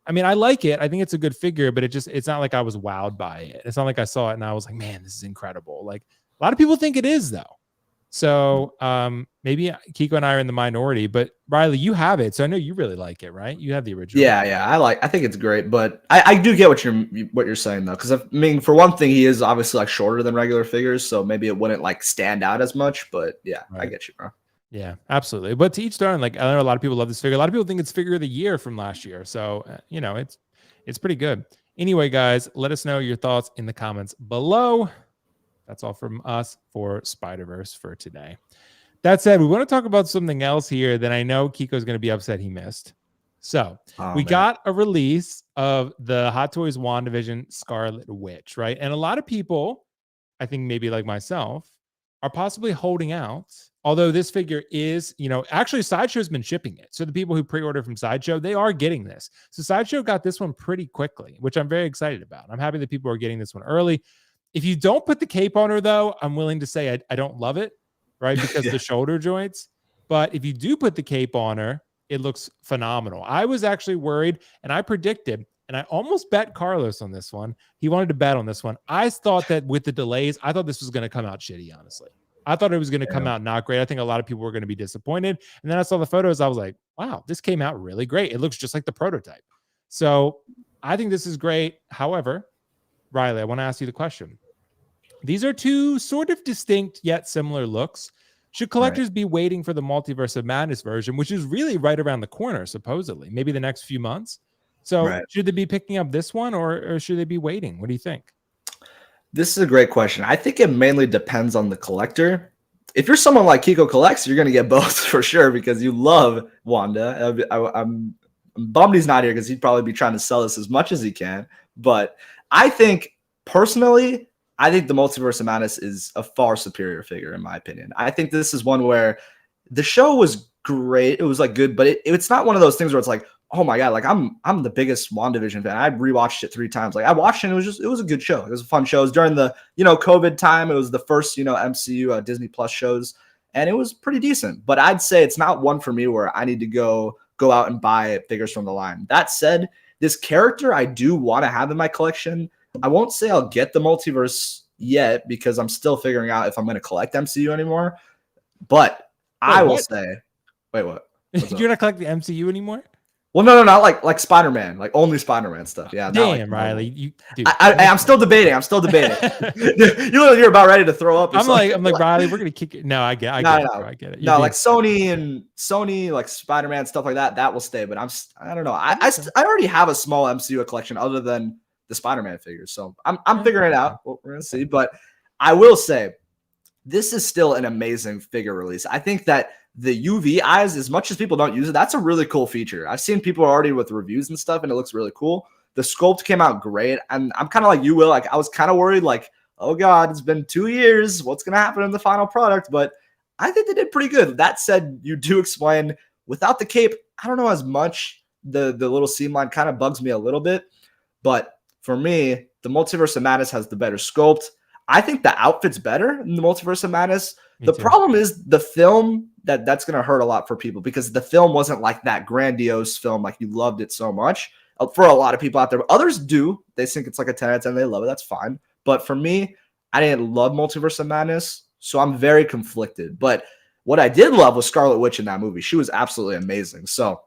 I mean, I like it. I think it's a good figure, but it's not like I was wowed by it. It's not like I saw it and I was like, man, this is incredible. Like, a lot of people think it is though. So maybe Kiko and I are in the minority, but Riley, you have it. So I know you really like it, right? You have the original. Yeah. I think it's great, but I do get what you're saying though. Cause I mean, for one thing, he is obviously like shorter than regular figures. So maybe it wouldn't like stand out as much, but yeah, right. I get you, bro. Yeah, absolutely. But to each their own. Like, I know a lot of people love this figure. A lot of people think it's figure of the year from last year. So, it's pretty good. Anyway, guys, let us know your thoughts in the comments below. That's all from us for Spiderverse for today. That said, we want to talk about something else here that I know Kiko's going to be upset he missed. So we got a release of the Hot Toys WandaVision Scarlet Witch, right? And a lot of people, I think maybe like myself, are possibly holding out. Although this figure is, actually Sideshow's been shipping it. So the people who pre-order from Sideshow, they are getting this. So Sideshow got this one pretty quickly, which I'm very excited about. I'm happy that people are getting this one early. If you don't put the cape on her, though, I'm willing to say I don't love it, right? Because the shoulder joints. But if you do put the cape on her, it looks phenomenal. I was actually worried, and I predicted, and I almost bet Carlos on this one. He wanted to bet on this one. I thought that with the delays, I thought this was going to come out shitty, honestly. I thought it was going to come out not great. I think a lot of people were going to be disappointed. And then I saw the photos. I was like, wow, this came out really great. It looks just like the prototype. So I think this is great. However, Riley, I want to ask you the question. These are two sort of distinct yet similar looks. Should collectors be waiting for the Multiverse of Madness version, which is really right around the corner, supposedly, maybe the next few months? So should they be picking up this one or should they be waiting? What do you think? This is a gret question. I think it mainly depends on the collector. If you're someone like Kiko Collects, you're going to get both for sure because you love Wanda. I'm bummed he's not here because he'd probably be trying to sell this as much as he can. But I think, personally, I think the Multiverse of Madness is a far superior figure, in my opinion. I think this is one where the show was great. It was like good, but it's not one of those things where it's like, oh my God, like I'm the biggest WandaVision fan. I rewatched it 3 times. Like I watched it and it was a good show. It was a fun show. It was during the, COVID time. It was the first, MCU Disney Plus shows, and it was pretty decent. But I'd say it's not one for me where I need to go out and buy figures from the line. That said, this character I do want to have in my collection. I won't say I'll get the Multiverse yet because I'm still figuring out if I'm going to collect MCU anymore. But I will say, wait, what? You're not collecting MCU anymore? Well, no, not like Spider-Man, like only Spider-Man stuff. Yeah, damn, Riley, I'm still debating. You're about ready to throw up. I'm like Riley, we're gonna kick it. No, I get it. I get it. No, like Sony, like Spider-Man stuff like that. That will stay. But I don't know. I already have a small MCU collection other than the Spider-Man figures, so I'm figuring it out. We're gonna see. But I will say, this is still an amazing figure release. I think that the UV eyes, as much as people don't use it, that's a really cool feature. I've seen people already with reviews and stuff, and it looks really cool. The sculpt came out great, and I'm kind of like you, Will. Like I was kind of worried, like oh God, it's been 2 years. What's going to happen in the final product? But I think they did pretty good. That said, you do explain without the cape, I don't know as much. The little seam line kind of bugs me a little bit. But for me, the Multiverse of Madness has the better sculpt. I think the outfit's better in the Multiverse of Madness. The problem is the film that's going to hurt a lot for people because the film wasn't like that grandiose film. Like you loved it so much for a lot of people out there. But others do. They think it's like a 10 out of 10. They love it. That's fine. But for me, I didn't love Multiverse of Madness. So I'm very conflicted. But what I did love was Scarlet Witch in that movie. She was absolutely amazing. So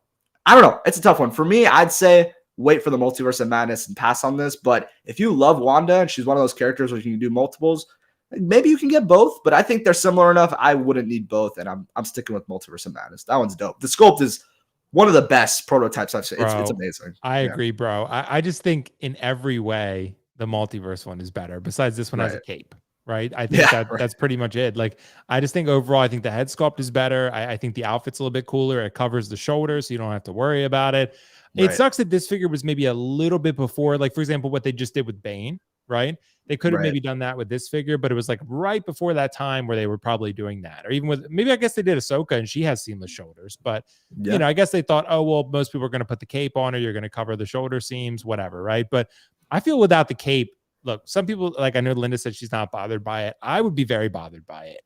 I don't know. It's a tough one. For me, I'd say wait for the Multiverse of Madness and pass on this. But if you love Wanda and she's one of those characters where you can do multiples, maybe you can get both. But I think they're similar enough. I wouldn't need both. And I'm sticking with Multiverse of Madness. That one's dope. The sculpt is one of the best prototypes I've seen. It's amazing. I agree, bro. I just think in every way, the Multiverse one is better. Besides this one has a cape. Right. I think that's pretty much it. Like, I just think overall, I think the head sculpt is better. I think the outfit's a little bit cooler. It covers the shoulders, so you don't have to worry about it. It sucks that this figure was maybe a little bit before, like, for example, what they just did with Bane, right? They could have maybe done that with this figure, but it was like right before that time where they were probably doing that. Or even with, maybe I guess they did Ahsoka and she has seamless shoulders, but you know, I guess they thought, oh, well, most people are going to put the cape on her. You're going to cover the shoulder seams, whatever. Right. But I feel without the cape, look, some people, like I know Linda said she's not bothered by it. I would be very bothered by it.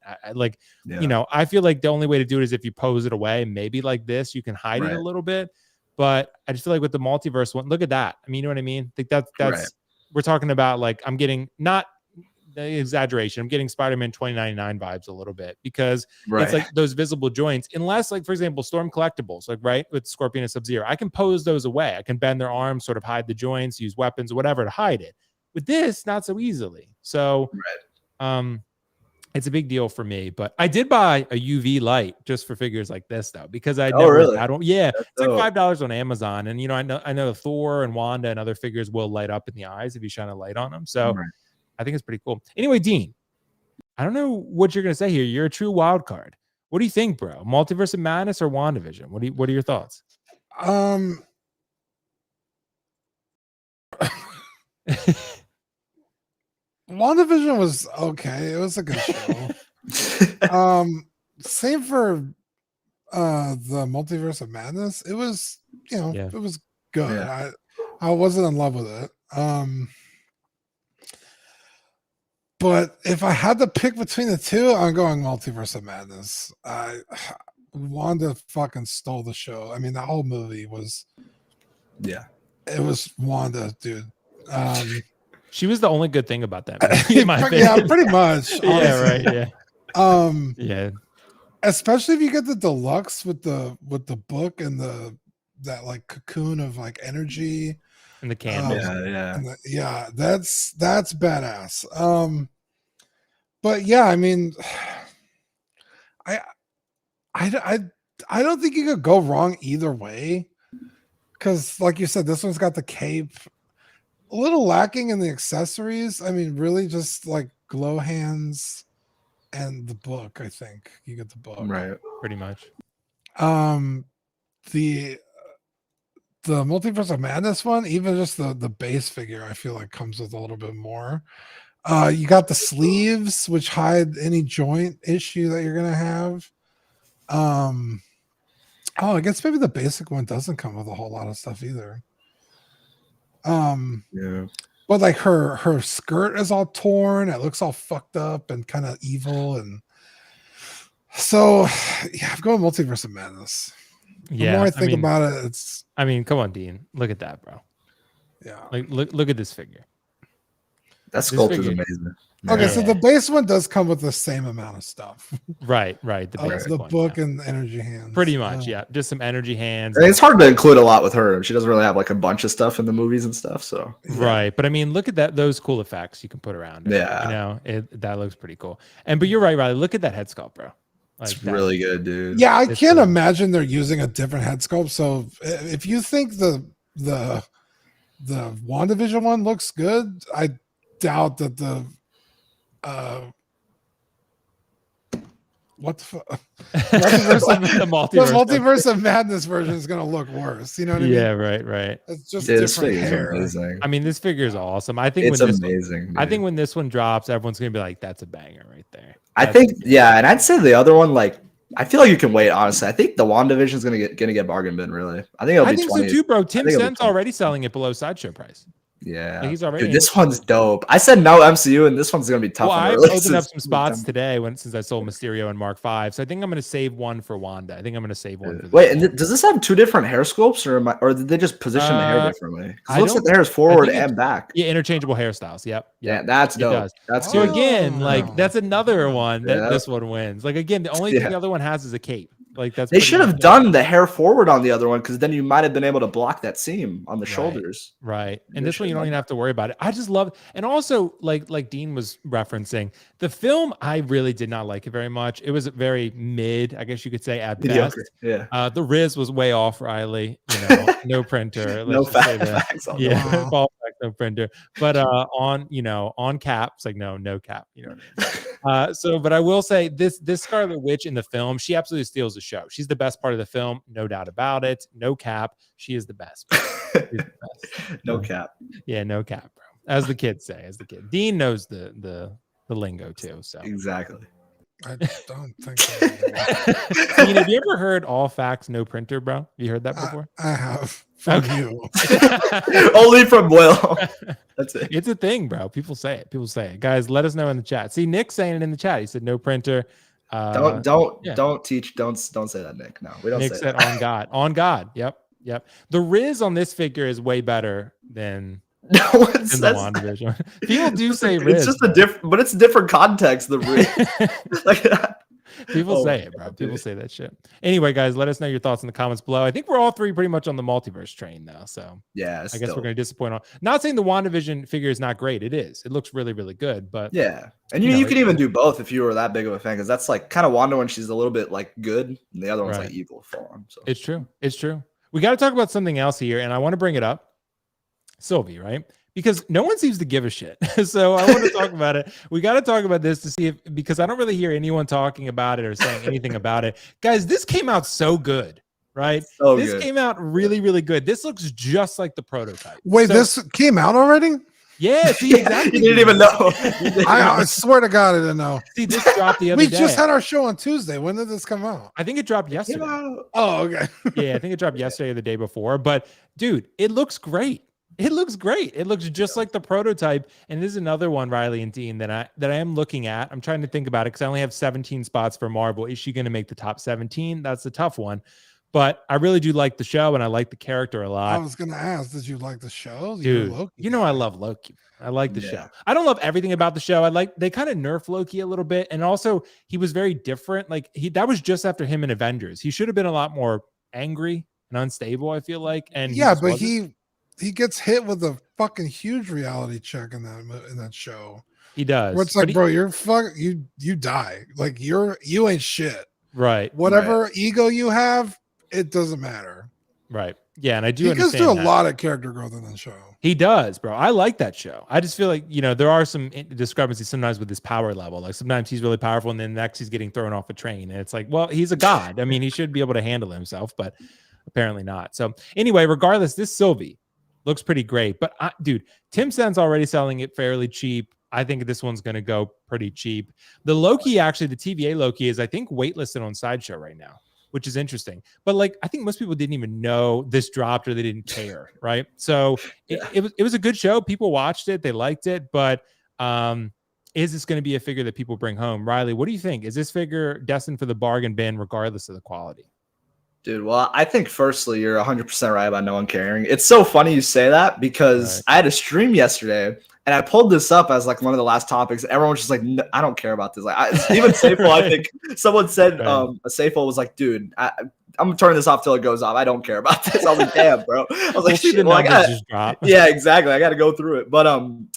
You know, I feel like the only way to do it is if you pose it away, maybe like this, you can hide it a little bit. But I just feel like with the multiverse one, look at that. I mean, you know what I mean? I think that's we're talking about, like, I'm getting, not the exaggeration, I'm getting Spider-Man 2099 vibes a little bit because it's like those visible joints, unless, like, for example, Storm collectibles, like with Scorpion and Sub-Zero, I can pose those away. I can bend their arms, sort of hide the joints, use weapons, whatever to hide it. With this, not so easily. So it's a big deal for me. But I did buy a UV light just for figures like this, though, because I don't. Yeah, that's it's like $5 on Amazon, and you know, I know Thor and Wanda and other figures will light up in the eyes if you shine a light on them. So I think it's pretty cool. Anyway, Dean, I don't know what you're gonna say here. You're a true wild card. What do you think, bro? Multiverse of Madness or WandaVision? What are your thoughts? WandaVision was okay. It was a good show. Same for the Multiverse of Madness. It was, you know, it was good. I wasn't in love with it. But if I had to pick between the two, I'm going Multiverse of Madness. Wanda fucking stole the show. I mean, the whole movie was it was Wanda, dude. She was the only good thing about that movie, in my opinion. Yeah, pretty much. Yeah. Especially if you get the deluxe with the book and that like cocoon of like energy and the candles. That's badass. But yeah, I mean, I don't think you could go wrong either way, because like you said, this one's got the cape. A little lacking in the accessories. I mean, really just like glow hands and the book. I think you get the book, pretty much. The Multiverse of Madness one, even just the base figure, I feel like comes with a little bit more. You got the sleeves, which hide any joint issue that you're gonna have. I guess maybe the basic one doesn't come with a whole lot of stuff either. But like her skirt is all torn, it looks all fucked up and kind of evil, and so I'm going Multiverse of Madness. The more I think about it, it's, I mean, come on, Dean, look at that, bro. Like look at this figure. That sculpt is amazing. Okay, so the base one does come with the same amount of stuff. Right. The book and energy hands. Pretty much, just some energy hands. And it's hard to include a lot with her. She doesn't really have like a bunch of stuff in the movies and stuff. So right, but I mean, look at those cool effects you can put around it. You know, that looks pretty cool. But you're right, Riley. Look at that head sculpt, bro. Like, it's really good, dude. Yeah, I can't imagine they're using a different head sculpt. So if you think the WandaVision one looks good, I doubt that the what the fuck? The multiverse of madness version is gonna look worse. You know what I mean? Yeah, right. It's just Dude, this different figure is hair. amazing. I mean, this figure is awesome. I think It's amazing. I think when this one drops, everyone's gonna be like, "That's a banger right there." I think, yeah, and I'd say the other one, like, I feel like you can wait. Honestly, I think the Wandavision is gonna get bargain bin. Really, I think it'll be 20. So too, bro. Tim Sten's already selling it below sideshow price. Yeah, like he's already. Dude, this one's dope. I said no MCU, and this one's gonna be tough. Well, I opened up some spots today since I sold Mysterio and Mark V, so I think I'm gonna save one for Wanda. I think I'm gonna save one. For Wait, and does this have two different hair sculpts, or did they just position the hair differently? It looks like the hair is forward and back. Yeah, interchangeable hairstyles. Yep. Yeah, that's dope. That's so again, like that's another one that this one wins. Like again, the only thing the other one has is a cape. Like they should have done the hair forward on the other one, because then you might have been able to block that seam on the shoulders. Right. And this one you don't even have to worry about it. I just love, and also like Dean was referencing, the film, I really did not like it very much. It was very mid, I guess you could say, at best. Yeah. The Riz was way off, Riley. You know, no printer. No facts. Yeah, ball back, no printer. But on cap, it's like no cap. You know what I mean? But I will say this Scarlet Witch in the film, she absolutely steals the show. She's the best part of the film, no doubt about it. No cap. She is the best. No cap. Yeah, no cap, bro. As the kids say, Dean knows the lingo too. So exactly. I don't think so. Dean, have you ever heard all facts, no printer, bro? Have you heard that before? I have. From you. Only from Will. That's it. It's a thing, bro. People say it. Guys, let us know in the chat. See, Nick's saying it in the chat. He said no printer. Don't say that, Nick. No, we don't. Nick say said that. on God. Yep. The Riz on this figure is way better than no one in says the Wandavision. People do say Riz. It's just but it's a different context. The Riz, like people say it, bro. People say that shit. Anyway, guys, let us know your thoughts in the comments below. I think we're all three pretty much on the multiverse train now. So yeah, I guess we're going to disappoint on. Not saying the WandaVision figure is not great. It is. It looks really, really good. But yeah, and you could even do both if you were that big of a fan, because that's like kind of Wanda when she's a little bit like good, and the other one's like evil form. So it's true. We got to talk about something else here, and I want to bring it up. Sylvie, right? Because no one seems to give a shit. So I want to talk about it. We got to talk about this to see because I don't really hear anyone talking about it or saying anything about it. Guys, this came out so good, right? This came out really, really good. This looks just like the prototype. Wait, this came out already? Yeah, see, exactly. You didn't even know. I swear to God, I didn't know. See, this dropped the other day. We just had our show on Tuesday. When did this come out? I think it dropped yesterday. Oh, okay. Yeah, I think it dropped yesterday or the day before. But dude, it looks great. It looks great. It looks just like the prototype. And this is another one, Riley and Dean, that I am looking at. I'm trying to think about it because I only have 17 spots for Marvel. Is she going to make the top 17? That's a tough one. But I really do like the show, and I like the character a lot. I was going to ask, did you like the show? Dude, I love Loki. I like the show. I don't love everything about the show. They kind of nerfed Loki a little bit. And also, he was very different. Like, that was just after him in Avengers. He should have been a lot more angry and unstable, I feel like. And yeah, but he gets hit with a fucking huge reality check in that show. He does. Where it's like, bro, you're you die. Like you ain't shit. Right. Whatever ego you have, it doesn't matter. Right. Yeah, and I do. He goes through a lot of character growth in that show. He does, bro. I like that show. I just feel like there are some discrepancies sometimes with his power level. Like sometimes he's really powerful, and then next he's getting thrown off a train, and it's like, well, he's a god. I mean, he should be able to handle himself, but apparently not. So anyway, regardless, this Sylvie looks pretty great. But dude, Tim Sten's already selling it fairly cheap. I think this one's going to go pretty cheap. The Loki, actually, the TVA Loki is, I think, waitlisted on Sideshow right now, which is interesting. But like, I think most people didn't even know this dropped or they didn't care, right? So it was a good show. People watched it. They liked it. But is this going to be a figure that people bring home? Riley, what do you think? Is this figure destined for the bargain bin regardless of the quality? Dude, well, I think firstly, you're 100% right about no one caring. It's so funny you say that because I had a stream yesterday and I pulled this up as like one of the last topics. Everyone was just like, no, I don't care about this. Like, even Safel, I think someone said, Safel was like, dude, I'm turning this off till it goes off. I don't care about this. I was like, damn, bro. I was like, shit, well, just drop. Yeah, exactly. I got to go through it. But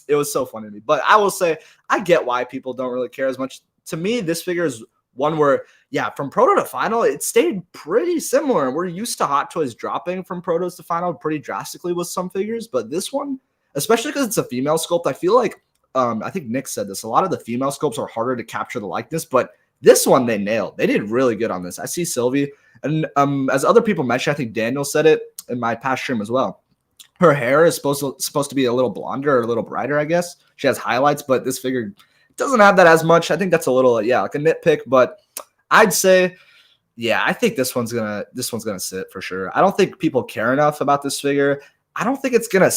it was so funny to me. But I will say, I get why people don't really care as much. To me, this figure is one where, from proto to final, it stayed pretty similar. And we're used to Hot Toys dropping from protos to final pretty drastically with some figures. But this one, especially because it's a female sculpt, I feel like, I think Nick said this, a lot of the female sculpts are harder to capture the likeness, but this one they nailed. They did really good on this. I see Sylvie, and as other people mentioned, I think Daniel said it in my past stream as well. Her hair is supposed to be a little blonder or a little brighter, I guess. She has highlights, but this figure doesn't have that as much. I think that's a little, like a nitpick, but I'd say, yeah, I think this one's gonna sit for sure. I don't think people care enough about this figure. I don't think it's gonna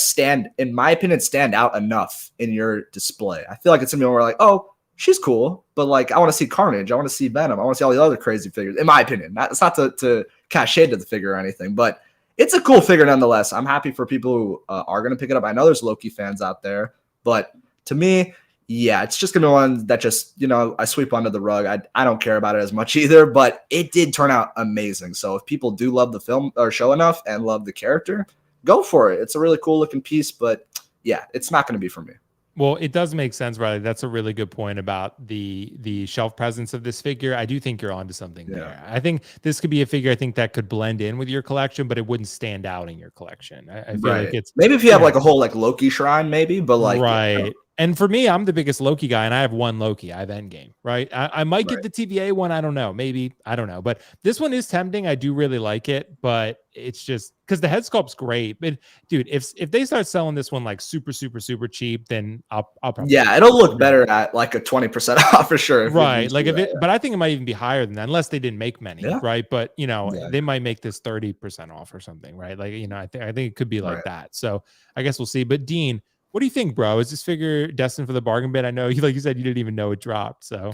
in my opinion, stand out enough in your display. I feel like it's gonna be more like, oh, she's cool, but like I want to see Carnage, I want to see Venom, I want to see all the other crazy figures. In my opinion, it's not to cast shade to the figure or anything, but it's a cool figure nonetheless. I'm happy for people who are gonna pick it up. I know there's Loki fans out there, but to me, yeah, it's just gonna be one that just I sweep under the rug. I don't care about it as much either, but it did turn out amazing. So if people do love the film or show enough and love the character, go for it. It's a really cool looking piece, but yeah, it's not going to be for me. Well, it does make sense, Riley. That's a really good point about the shelf presence of this figure. I do think you're onto something there. I think this could be a figure that could blend in with your collection, but it wouldn't stand out in your collection. I feel like it's maybe if you have like a whole like Loki shrine, maybe, but like right. And for me, I'm the biggest Loki guy, and I have one Loki. I have Endgame, right? I might get the TVA one. I don't know. Maybe. I don't know. But this one is tempting. I do really like it, but it's just because the head sculpt's great. But dude, if they start selling this one like super, super, super cheap, then I'll probably it'll look better at like a 20% off for sure. Right. Like but I think it might even be higher than that, unless they didn't make many, right? But they might make this 30% off or something, right? Like, I think it could be like that. So I guess we'll see. But Dean, what do you think, bro? Is this figure destined for the bargain bin? I know you, like you said, you didn't even know it dropped. So,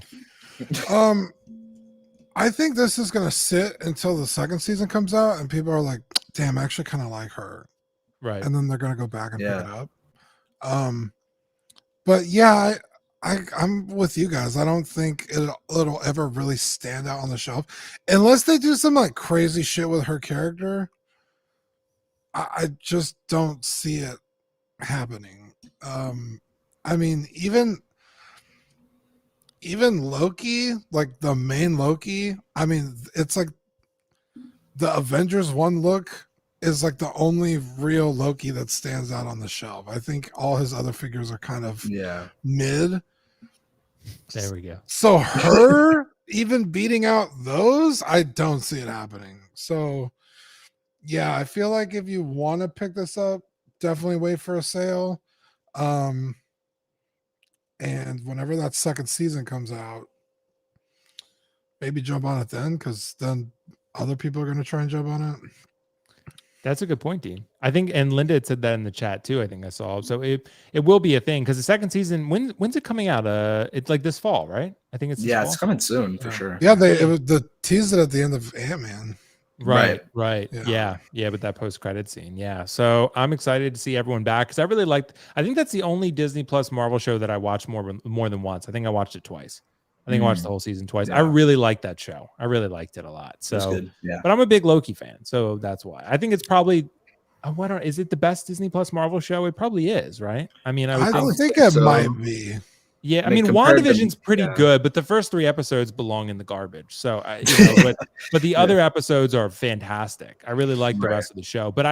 I think this is gonna sit until the second season comes out, and people are like, "Damn, I actually kind of like her," right? And then they're gonna go back and pick it up. But yeah, I'm with you guys. I don't think it'll ever really stand out on the shelf unless they do some like crazy shit with her character. I just don't see it happening. I mean, even Loki, like the main Loki, I mean, it's like the Avengers 1 look is like the only real Loki that stands out on the shelf. I think all his other figures are kind of mid. There we go. So her even beating out those, I don't see it happening. So yeah, I feel like if you want to pick this up, definitely wait for a sale. And whenever that second season comes out, maybe jump on it then, because then other people are going to try and jump on it. That's a good point, Dean. I think, and Linda had said that in the chat too. I think I saw. So it will be a thing, because the second season, when's it coming out? It's like this fall, right? I think it's this fall. It's coming soon for sure. Yeah, the teased it at the end of Ant-Man. Right. Yeah, but that post-credit scene. Yeah. So I'm excited to see everyone back, because I think that's the only Disney Plus Marvel show that I watched more than once. I think I watched it twice. I think I watched the whole season twice. I really liked that show. I really liked it a lot. So good. Yeah. But I'm a big Loki fan, so that's why. I think it's probably is it the best Disney Plus Marvel show? It probably is, right? I mean, I think it might be. Yeah, I mean, WandaVision's pretty good, but the first 3 episodes belong in the garbage. So, but the other episodes are fantastic. I really like the rest of the show. But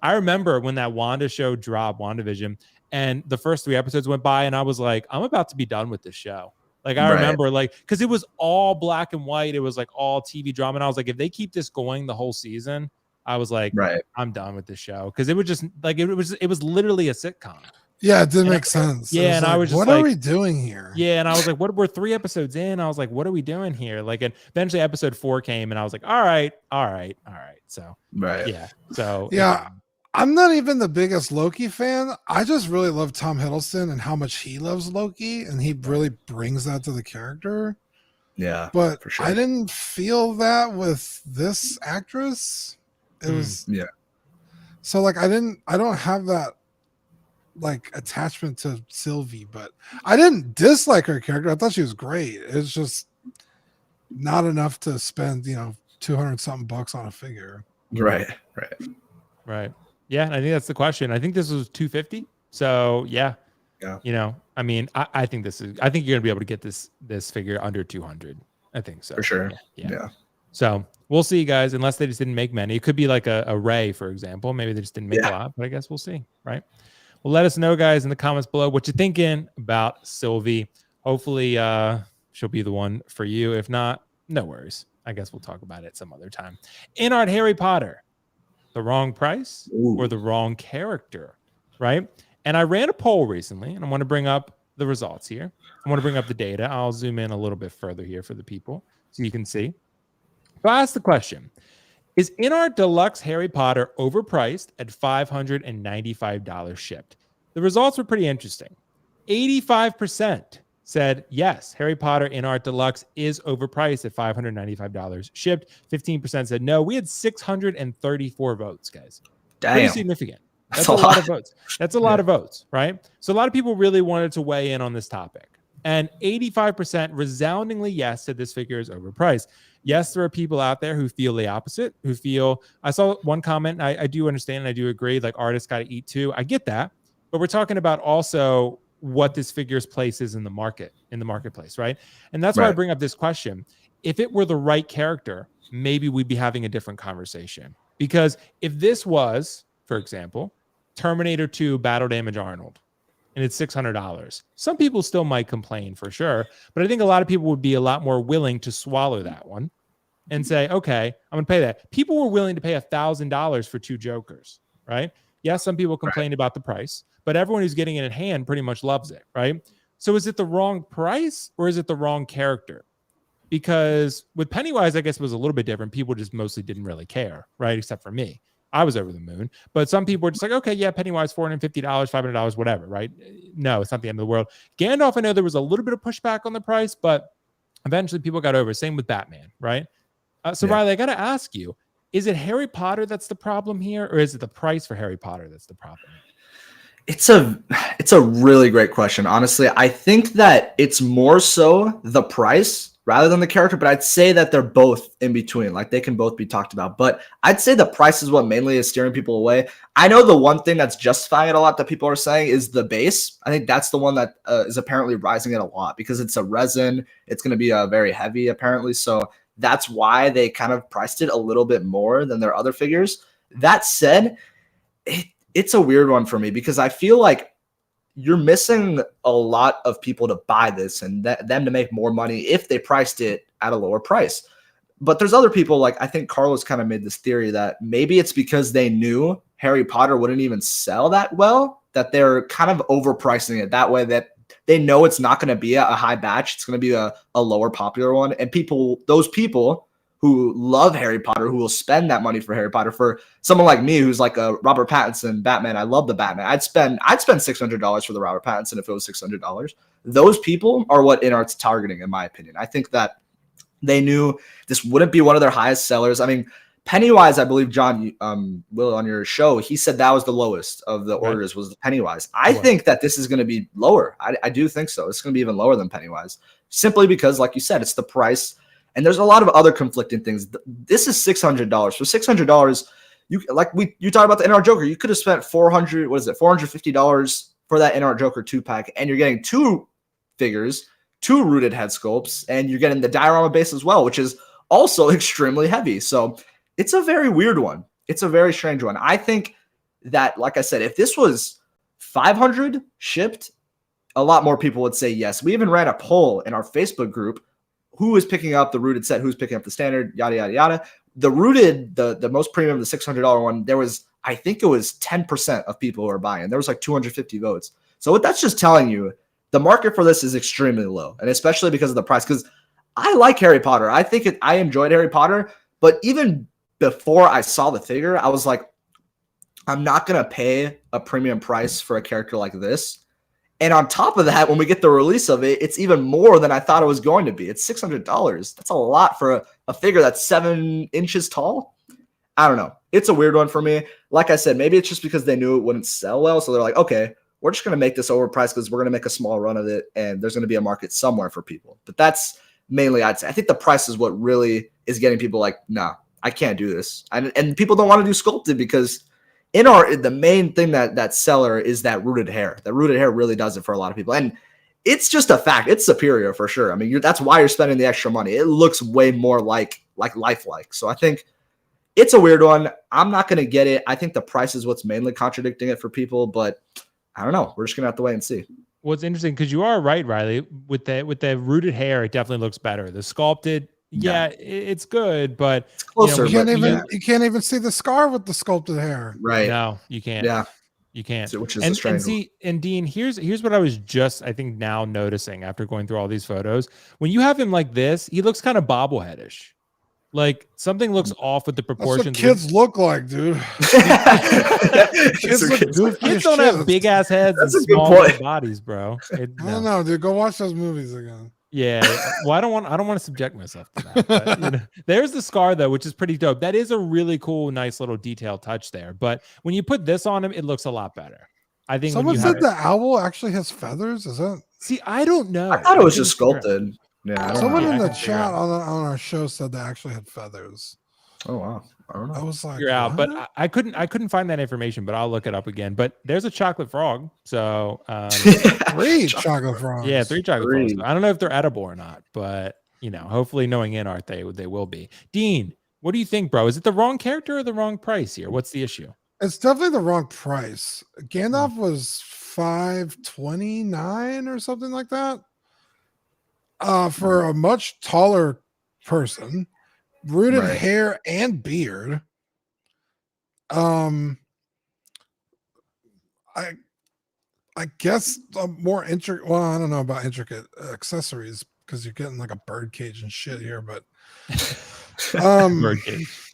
I remember when that Wanda show dropped, WandaVision, and the first 3 episodes went by, and I was like, I'm about to be done with this show. Like, I remember, like, because it was all black and white. It was like all TV drama, and I was like, if they keep this going the whole season, I was like, I'm done with this show, because it was just like it was literally a sitcom. Yeah, it didn't make sense. Yeah, and I was just what are we doing here? Yeah, and I was like, we're 3 episodes in. I was like, what are we doing here? Like, and eventually episode 4 came, and I was like, all right. So yeah, I'm not even the biggest Loki fan. I just really love Tom Hiddleston and how much he loves Loki, and he really brings that to the character. Yeah, but for sure. I didn't feel that with this actress. It was So like I don't have that like attachment to Sylvie, but I didn't dislike her character. I thought she was great. It's just not enough to spend, $200 something bucks on a figure. Right. Yeah, and I think that's the question. I think this was $250. So yeah. I mean, I think you're gonna be able to get this figure under 200. I think so. For sure. Yeah. So we'll see, guys, unless they just didn't make many. It could be like a Ray, for example. Maybe they just didn't make a lot, but I guess we'll see, right? Well, let us know, guys, in the comments below what you're thinking about Sylvie. Hopefully, she'll be the one for you. If not, no worries. I guess we'll talk about it some other time. InArt Harry Potter, the wrong price or the wrong character, right? And I ran a poll recently, and I want to bring up the results here. I want to bring up the data. I'll zoom in a little bit further here for the people so you can see. So I asked the question, is InArt Deluxe Harry Potter overpriced at $595 shipped? The results were pretty interesting. 85% said yes, Harry Potter InArt Deluxe is overpriced at $595 shipped. 15% said no. We had 634 votes, guys. Damn. Pretty significant. That's a lot of votes. That's a lot of votes, right? So a lot of people really wanted to weigh in on this topic. And 85% resoundingly yes said this figure is overpriced. Yes, there are people out there who feel the opposite, who feel, I saw one comment, I do understand and I do agree, like artists got to eat too. I get that. But we're talking about also what this figure's place is in the marketplace, right? And that's why I bring up this question. If it were the right character, maybe we'd be having a different conversation. Because if this was, for example, Terminator 2 Battle Damage Arnold, and it's $600, some people still might complain for sure, but I think a lot of people would be a lot more willing to swallow that one and say, okay, I'm going to pay that. People were willing to pay $1,000 for 2 Jokers, right? Yes, some people complained about the price, but everyone who's getting it in hand pretty much loves it, right? So is it the wrong price or is it the wrong character? Because with Pennywise, I guess it was a little bit different. People just mostly didn't really care, right? Except for me. I was over the moon. But some people were just like, okay, yeah, Pennywise, $450, $500, whatever, right? No, it's not the end of the world. Gandalf, I know there was a little bit of pushback on the price, but eventually people got over it. Same with Batman, right? Riley, I got to ask you, is it Harry Potter that's the problem here, or is it the price for Harry Potter that's the problem? It's a really great question. Honestly, I think that it's more so the price rather than the character, but I'd say that they're both in between. Like they can both be talked about, but I'd say the price is what mainly is steering people away. I know the one thing that's justifying it a lot that people are saying is the base. I think that's the one that is apparently rising it a lot because it's a resin. It's going to be very heavy apparently. So that's why they kind of priced it a little bit more than their other figures. That said, it's a weird one for me because I feel like you're missing a lot of people to buy this and them to make more money if they priced it at a lower price. But there's other people, like I think Carlos kind of made this theory that maybe it's because they knew Harry Potter wouldn't even sell that well, that they're kind of overpricing it that way, that they know it's not going to be a high batch. It's going to be a lower popular one. And those people who love Harry Potter, who will spend that money for Harry Potter, for someone like me who's like a Robert Pattinson Batman, I love the Batman. I'd spend $600 for the Robert Pattinson if it was $600. Those people are what InArt's targeting, in my opinion. I think that they knew this wouldn't be one of their highest sellers. I mean, Pennywise, I believe John Will on your show, he said that was the lowest of the orders was the Pennywise. I think that this is going to be lower. I do think so. It's going to be even lower than Pennywise, simply because, like you said, it's the price. And there's a lot of other conflicting things. This is $600. For $600, you talk about the InArt Joker. You could have spent $450 for that InArt Joker 2-pack, and you're getting 2 figures, 2 rooted head sculpts, and you're getting the diorama base as well, which is also extremely heavy. So it's a very weird one. It's a very strange one. I think that, like I said, if this was $500 shipped, a lot more people would say yes. We even ran a poll in our Facebook group. Who is picking up the rooted set? Who's picking up the standard? Yada, yada, yada. The rooted, the most premium, the $600 one, there was, I think it was 10% of people who are buying. There was like 250 votes. So what that's just telling you, the market for this is extremely low. And especially because of the price, because I like Harry Potter. I enjoyed Harry Potter. But even before I saw the figure, I was like, I'm not going to pay a premium price for a character like this. And on top of that, when we get the release of it, it's even more than I thought it was going to be. It's $600. That's a lot for a figure that's 7 inches tall. I don't know. It's a weird one for me. Like I said, maybe it's just because they knew it wouldn't sell well. So they're like, okay, we're just going to make this overpriced because we're going to make a small run of it. And there's going to be a market somewhere for people. But that's mainly, I'd say. I think the price is what really is getting people like, nah, I can't do this. And people don't want to do sculpted because InArt, the main thing that seller is that rooted hair. That rooted hair really does it for a lot of people. And it's just a fact. It's superior for sure. I mean, that's why you're spending the extra money. It looks way more like lifelike. So I think it's a weird one. I'm not going to get it. I think the price is what's mainly contradicting it for people, but I don't know. We're just going to have to wait and see. Well, it's interesting because you are right, Riley. With the rooted hair, it definitely looks better. The sculpted, it's good, but it's closer. You can't even see the scar with the sculpted hair. Right? No, you can't. Yeah, you can't. so, which is a strange. And Dean, here's what I was just I think now noticing after going through all these photos. When you have him like this, he looks kind of bobbleheadish. Like something looks off with the proportions. That's what kids look like, dude. Kids look goofy. Kids don't have big ass heads and small bodies, bro. I don't know, dude. Go watch those movies again. Yeah. Well, I don't want to subject myself to that. But, there's the scar though, which is pretty dope. That is a really cool, nice little detail touch there. But when you put this on him, it looks a lot better. I think someone said the owl actually has feathers. Is that? See, I don't know. I thought it was just sculpted. Yeah, someone in the chat on our show said they actually had feathers. Oh wow, I don't know. I was like, you're out, but I couldn't find that information. But I'll look it up again. But there's a chocolate frog, so 3 chocolate frogs. Yeah, 3 chocolate frogs. I don't know if they're edible or not, but hopefully, knowing InArt, they will be. Dean, what do you think, bro? Is it the wrong character or the wrong price here? What's the issue? It's definitely the wrong price. Gandalf was $529 or something like that. For a much taller person, rooted hair and beard. I guess a more intricate. Well, I don't know about intricate accessories because you're getting like a bird cage and shit here, but bird cage.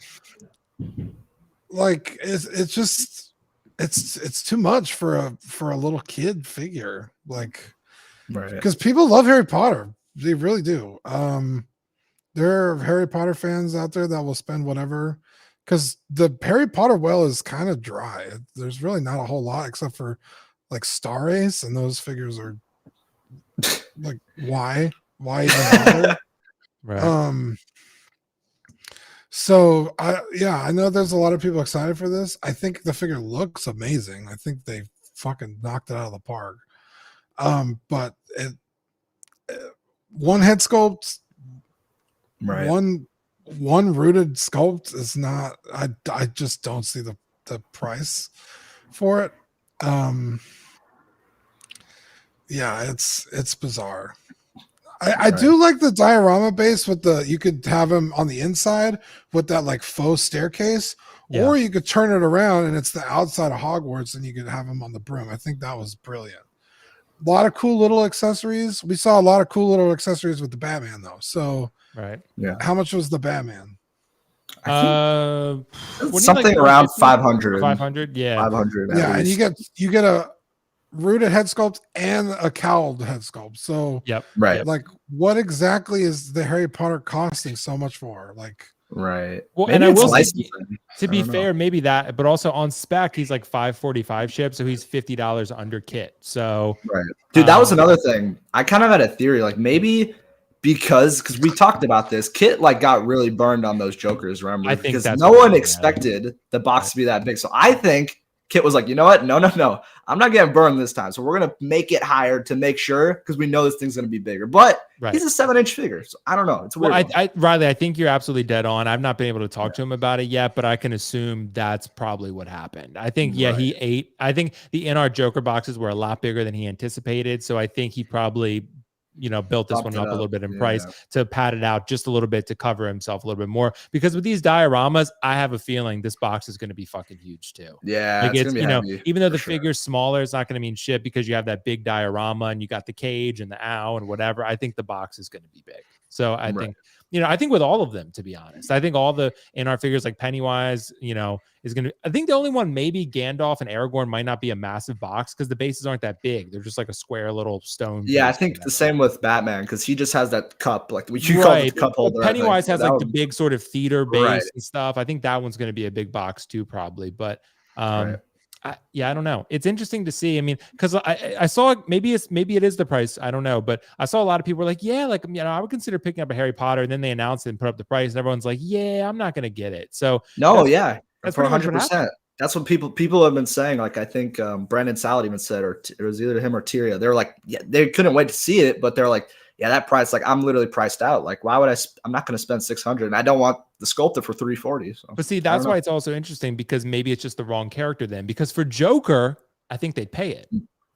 Like it's just it's too much for a little kid figure, like because people love Harry Potter. They really do. There are Harry Potter fans out there that will spend whatever, because the Harry Potter well is kind of dry. There's really not a whole lot except for like Star Ace, and those figures are like why even bother? Right. So I know there's a lot of people excited for this. I think the figure looks amazing. I think they fucking knocked it out of the park. But one head sculpt, one rooted sculpt is not. I just don't see the price for it. Yeah, it's bizarre. I do like the diorama base with you could have him on the inside with that like faux staircase, or you could turn it around and it's the outside of Hogwarts and you could have him on the broom. I think that was brilliant. A lot of cool little accessories. We saw a lot of cool little accessories with the Batman though. So how much was the Batman? Something around 500. 500, yeah. 500. Yeah, and you get a rooted head sculpt and a cowled head sculpt. So like what exactly is the Harry Potter costing so much for? Like well, maybe and I will say, to be fair, maybe that, but also on spec he's like $545 ship, so he's $50 under kit. So dude, that was another thing. I kind of had a theory, like maybe because we talked about this, kit like got really burned on those Jokers, remember? I think because no one expected the box to be that big. So I think Kit was like, you know what? No. I'm not getting burned this time. So we're going to make it higher to make sure, because we know this thing's going to be bigger. But he's a 7-inch figure. So I don't know. It's weird. Well, Riley, I think you're absolutely dead on. I've not been able to talk to him about it yet, but I can assume that's probably what happened. I think, he ate. I think the InArt Joker boxes were a lot bigger than he anticipated. So I think he probably built this one up a little bit in price to pad it out just a little bit to cover himself a little bit more. Because with these dioramas, I have a feeling this box is going to be fucking huge too. Yeah, like it's even though the figure's smaller, it's not going to mean shit because you have that big diorama and you got the cage and the owl and whatever. I think the box is going to be big. So I think I think with all of them, to be honest, I think all the InArt figures like Pennywise, is going to, I think the only one, maybe Gandalf and Aragorn might not be a massive box because the bases aren't that big. They're just like a square little stone. Yeah, I think the same with Batman because he just has that cup, like we call it the cup holder. Pennywise has like the big sort of theater base and stuff. I think that one's going to be a big box too, probably. But I don't know. It's interesting to see. I mean, because I saw maybe it is the price. I don't know, but I saw a lot of people were like, I would consider picking up a Harry Potter, and then they announced it and put up the price, and everyone's like, I'm not going to get it. So that's for 100%. That's what people have been saying. Like I think Brandon Salad even said, or it was either him or Tyria. They were like, they couldn't wait to see it, but they're like, that price, like I'm literally priced out. Like why would I'm not going to spend 600, and I don't want the sculptor for 340. So. But see, that's why it's also interesting because maybe it's just the wrong character then. Because for Joker, I think they'd pay it.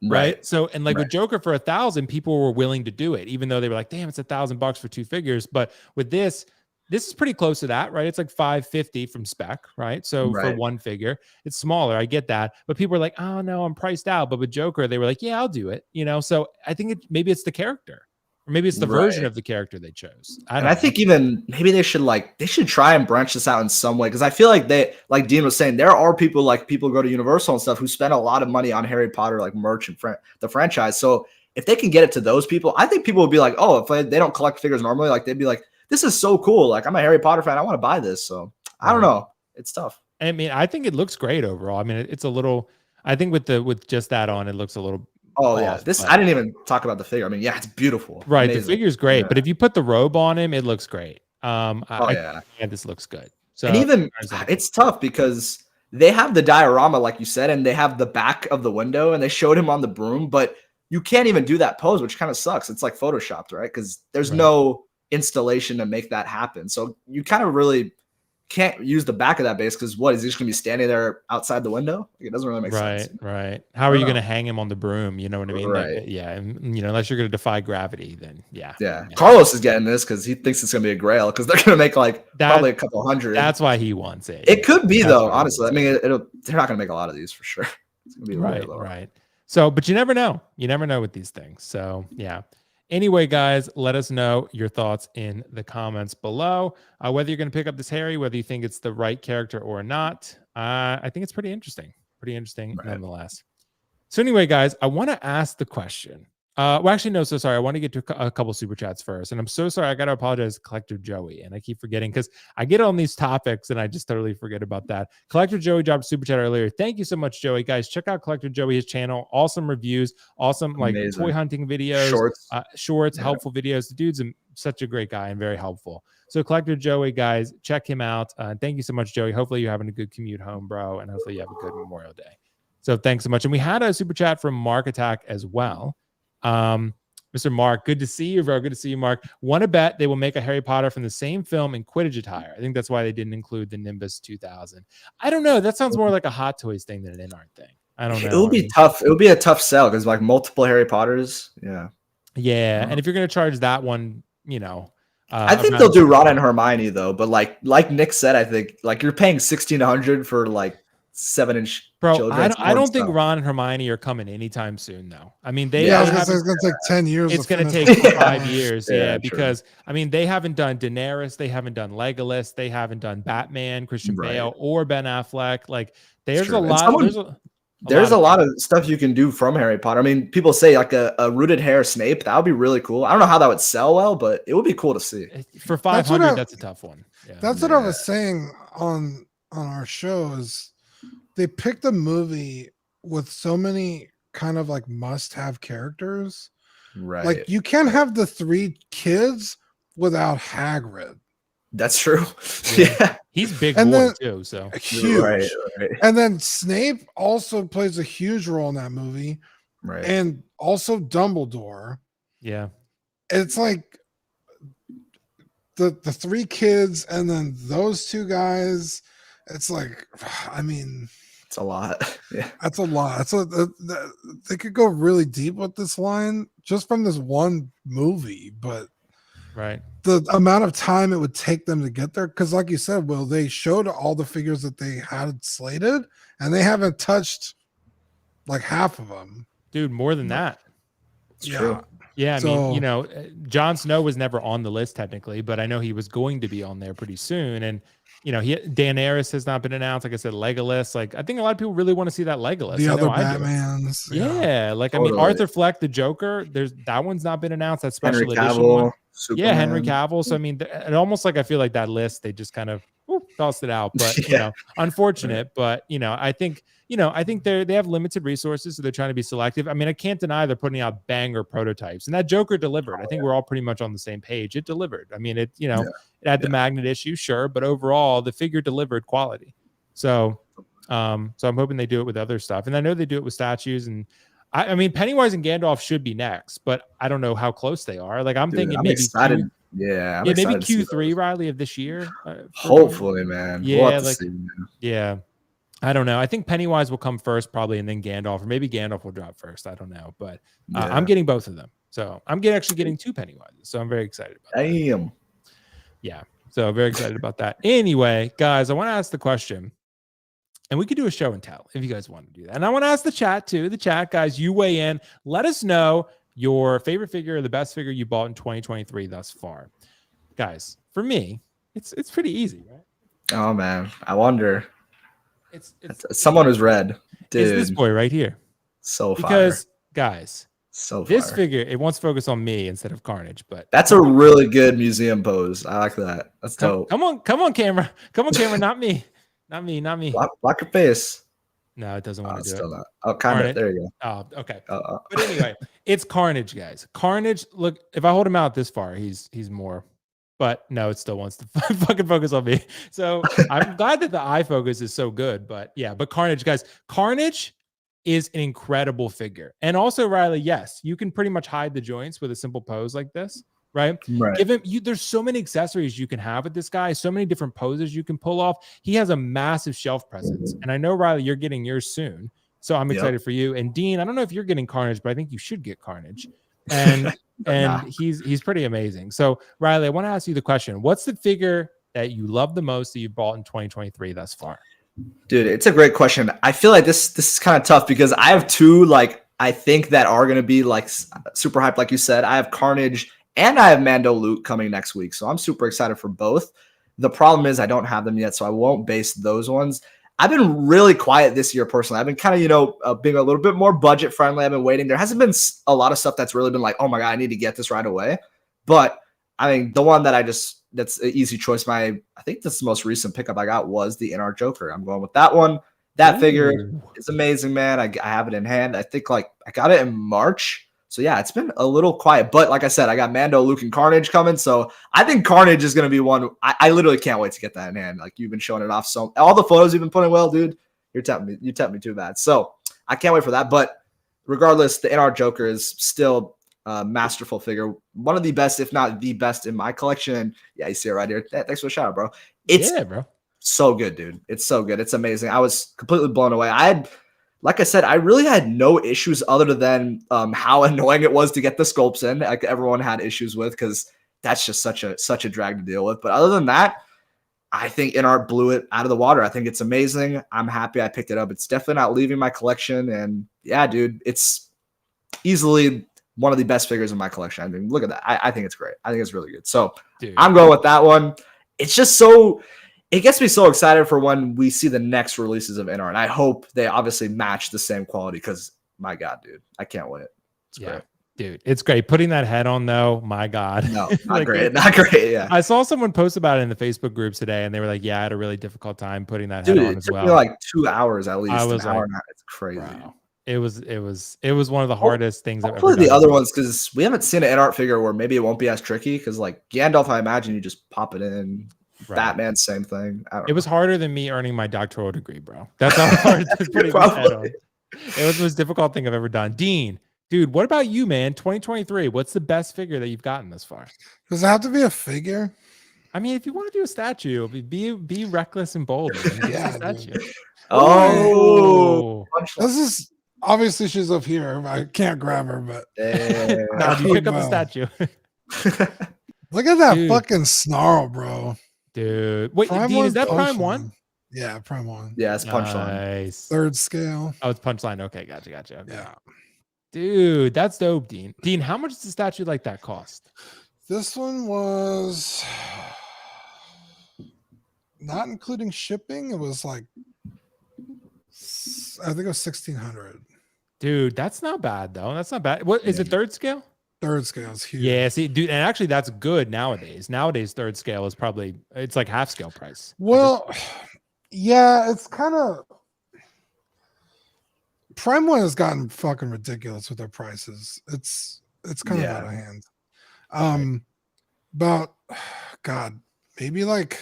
Right. So, and like with Joker for 1,000, people were willing to do it, even though they were like, damn, it's $1,000 for 2 figures. But with this is pretty close to that, right? It's like 550 from spec, right? So for 1 figure, it's smaller. I get that. But people are like, oh no, I'm priced out. But with Joker, they were like, yeah, I'll do it. So I think maybe it's the character. Or maybe it's the version of the character they chose. I think even maybe they should try and branch this out in some way, because I feel like like Dean was saying, there are people go to Universal and stuff who spend a lot of money on Harry Potter like merch and the franchise. So if they can get it to those people, I think people would be like, oh, if they don't collect figures normally, like they'd be like, this is so cool. Like I'm a Harry Potter fan, I want to buy this. So I don't know, it's tough. I mean, I think it looks great overall. I mean, it's a little. I think with just that on, it looks a little. Oh yeah, I didn't even talk about the figure. I mean, yeah, it's beautiful. Right, amazing. The figure's great, but if you put the robe on him, it looks great. This looks good. So, and even it's tough because they have the diorama, like you said, and they have the back of the window, and they showed him on the broom, but you can't even do that pose, which kind of sucks. It's like photoshopped, right? Because there's no installation to make that happen. So you kind of really can't use the back of that base, because what is he just gonna be standing there outside the window? Like, it doesn't really make sense. Right. How are you gonna hang him on the broom? You know what I mean? Right. Like, and, unless you're gonna defy gravity, then yeah. Carlos is getting this because he thinks it's gonna be a grail, because they're gonna make probably a couple hundred. That's why he wants it. It could be though, honestly. I mean, they're not gonna make a lot of these for sure. It's gonna be right. So, but you never know. You never know with these things. So yeah. Anyway, guys, let us know your thoughts in the comments below. Whether you're going to pick up this Harry, whether you think it's the right character or not. I think it's pretty interesting. Nonetheless. So anyway, guys, I want to ask the question. Well, actually, no, so sorry. I want to get to a couple super chats first. And I'm so sorry. I got to apologize to Collector Joey. And I keep forgetting because I get on these topics and I just totally forget about that. Collector Joey dropped a super chat earlier. Thank you so much, Joey. Guys, check out Collector Joey, his channel. Awesome reviews, awesome toy hunting videos, shorts, helpful videos. The dude's such a great guy and very helpful. So Collector Joey, guys, check him out. Thank you so much, Joey. Hopefully you're having a good commute home, bro. And hopefully you have a good Memorial Day. So thanks so much. And we had a super chat from Mark Attack as well. Mr. Mark, good to see you, bro. Good to see you, Mark. Want to bet they will make a Harry Potter from the same film in Quidditch attire. I think that's why they didn't include the Nimbus 2000. I don't know. That sounds more like a Hot Toys thing than an InArt thing. I don't know. It would be tough. It would be a tough sell because like multiple Harry Potters. Yeah. And if you're going to charge that one, I think they'll do Ron and Hermione though. But like Nick said, I think like you're paying $1,600 for like 7-inch. Bro, I don't think Ron and Hermione are coming anytime soon, though. I mean, it's going to take 10 years. It's going to take 5 years, because I mean, they haven't done Daenerys, they haven't done Legolas, they haven't done Batman, Christian Bale, or Ben Affleck. Like, there's a lot. There's a lot of stuff you can do from Harry Potter. I mean, people say like a rooted hair Snape. That would be really cool. I don't know how that would sell well, but it would be cool to see. For 500, that's a tough one. Yeah. That's what I was saying on our show is. They picked a movie with so many kind of like must-have characters. Right. Like you can't have the 3 kids without Hagrid. That's true. Yeah. He's big boy too, so huge. Right. And then Snape also plays a huge role in that movie. Right. And also Dumbledore. Yeah. It's like the 3 kids and then those 2 guys. It's like, I mean, it's a lot. Yeah, that's a lot. They could go really deep with this line just from this one movie, but the amount of time it would take them to get there, because like you said, Will, they showed all the figures that they had slated, and they haven't touched like half of them. Dude, more than that. It's true. Yeah, I mean, Jon Snow was never on the list technically, but I know he was going to be on there pretty soon, and. Daenerys has not been announced. Like I said, Legolas. Like I think a lot of people really want to see that Legolas. The other Batmans. Yeah. Like totally. I mean, Arthur Fleck, the Joker. That one's not been announced. That special edition one. Superman. Yeah, Henry Cavill. So I mean, it almost like I feel like that list they just kind of tossed it out. But unfortunate. Right. But I think they have limited resources, so they're trying to be selective. I mean, I can't deny they're putting out banger prototypes, and that Joker delivered. I think we're all pretty much on the same page. It delivered. I mean, it had the magnet issue, sure, but overall the figure delivered quality. So I'm hoping they do it with other stuff, and I know they do it with statues. And I mean, Pennywise and Gandalf should be next, but I don't know how close they are. Like I'm thinking maybe excited. Maybe Q3, Riley, of this year. Hopefully, man. Yeah, we'll see, man. Yeah. I don't know. I think Pennywise will come first probably, and then Gandalf, or maybe Gandalf will drop first. I don't know, but I'm getting both of them. So I'm actually getting 2 Pennywises. So I'm very excited about that. Yeah. So very excited about that. Anyway, guys, I want to ask the question, and we could do a show and tell if you guys want to do that. And I want to ask the chat too. The chat, guys, you weigh in. Let us know your favorite figure or the best figure you bought in 2023 thus far. Guys, for me, it's pretty easy, right? Oh man, I wonder. It's someone who's red, dude. It's this boy right here. So fire. Because guys, so this fire. figure, it wants to focus on me instead of Carnage, but that's a really good museum pose. I like that. That's dope. Come on, camera. Come on, camera. Not me. Not me. Block your face. No, it doesn't want to do it. Not. Oh, kind of. There you go. Oh, okay. But anyway, it's Carnage, guys. Carnage. Look, if I hold him out this far, he's more. But no, it still wants to fucking focus on me. So I'm glad that the eye focus is so good. But yeah, but Carnage, guys, Carnage is an incredible figure. And also, Riley, yes, you can pretty much hide the joints with a simple pose like this, right? Give him, there's so many accessories you can have with this guy, so many different poses you can pull off. He has a massive shelf presence. And I know, Riley, you're getting yours soon. So I'm excited for you. And Dean, I don't know if you're getting Carnage, but I think you should get Carnage. And he's pretty amazing. So Riley, I want to ask you the question. What's the figure that you love the most that you bought in 2023 thus far? Dude, it's a great question. I feel like this is kind of tough because I have 2 like I think that are going to be like super hyped, like you said. I have Carnage and I have Mando Luke coming next week. So I'm super excited for both. The problem is I don't have them yet, so I won't base those ones. I've been really quiet this year personally. I've been kind of, being a little bit more budget friendly. I've been waiting. There hasn't been a lot of stuff that's really been like, oh my God, I need to get this right away. But I mean, the one that that's an easy choice. I think that's the most recent pickup I got was the InArt Joker. I'm going with that one. That figure is amazing, man. I have it in hand. I think like I got it in March. So yeah, it's been a little quiet, but like I said, I got Mando, Luke, and Carnage coming. So I think Carnage is going to be one. I literally can't wait to get that in hand. Like you've been showing it off. So all the photos you've been putting well, dude, you tempt me too bad. So I can't wait for that. But regardless, the InArt Joker is still a masterful figure. One of the best, if not the best in my collection. Yeah, you see it right here. Thanks for the shout out, bro. It's so good, dude. It's so good. It's amazing. I was completely blown away. Like I said, I really had no issues other than how annoying it was to get the sculpts in. Like everyone had issues with because that's just such a drag to deal with. But other than that, I think InArt blew it out of the water. I think it's amazing. I'm happy I picked it up. It's definitely not leaving my collection. And yeah, dude, it's easily one of the best figures in my collection. I mean, look at that. I think it's great. I think it's really good. So dude, I'm going with that one. It's just it gets me so excited for when we see the next releases of InArt. And I hope they obviously match the same quality because, my God, dude, I can't wait. It's great. Dude, it's great. Putting that head on, though, my God. No, not like, great. Not great, yeah. I saw someone post about it in the Facebook group today, and they were like, yeah, I had a really difficult time putting that head on as well. It took me like 2 hours at least. I was like, it's crazy. Wow. It was one of the hardest things I've ever done. The other ones, because we haven't seen an InArt figure where maybe it won't be as tricky, because like Gandalf, I imagine you just pop it in. Right. Batman, same thing. It was harder than me earning my doctoral degree, bro. That's how hard it was putting my head on. It was the most difficult thing I've ever done. Dean, dude, what about you, man? 2023, what's the best figure that you've gotten this far? Does it have to be a figure? I mean, if you want to do a statue, be reckless and bold. Yeah, statue. Oh, this is obviously she's up here. I can't grab her, but no, you pick up the statue. Look at that fucking snarl, bro. Dude, wait, Dean, is that Prime 1? Yeah, Prime 1. Yeah, it's Punchline. Nice. 3rd scale. Oh, it's Punchline. Okay, gotcha. Okay. Yeah. Dude, that's dope, Dean. Dean, how much does a statue like that cost? This one was not including shipping. It was like, I think it was 1,600. Dude, that's not bad though. That's not bad. What is it? 3rd scale? 3rd scale is huge. Yeah, see, dude, and actually that's good nowadays. Nowadays, 3rd scale is probably it's like half scale price. Well, yeah, it's kind of Prime 1 has gotten fucking ridiculous with their prices. It's kind of out of hand. About God, maybe like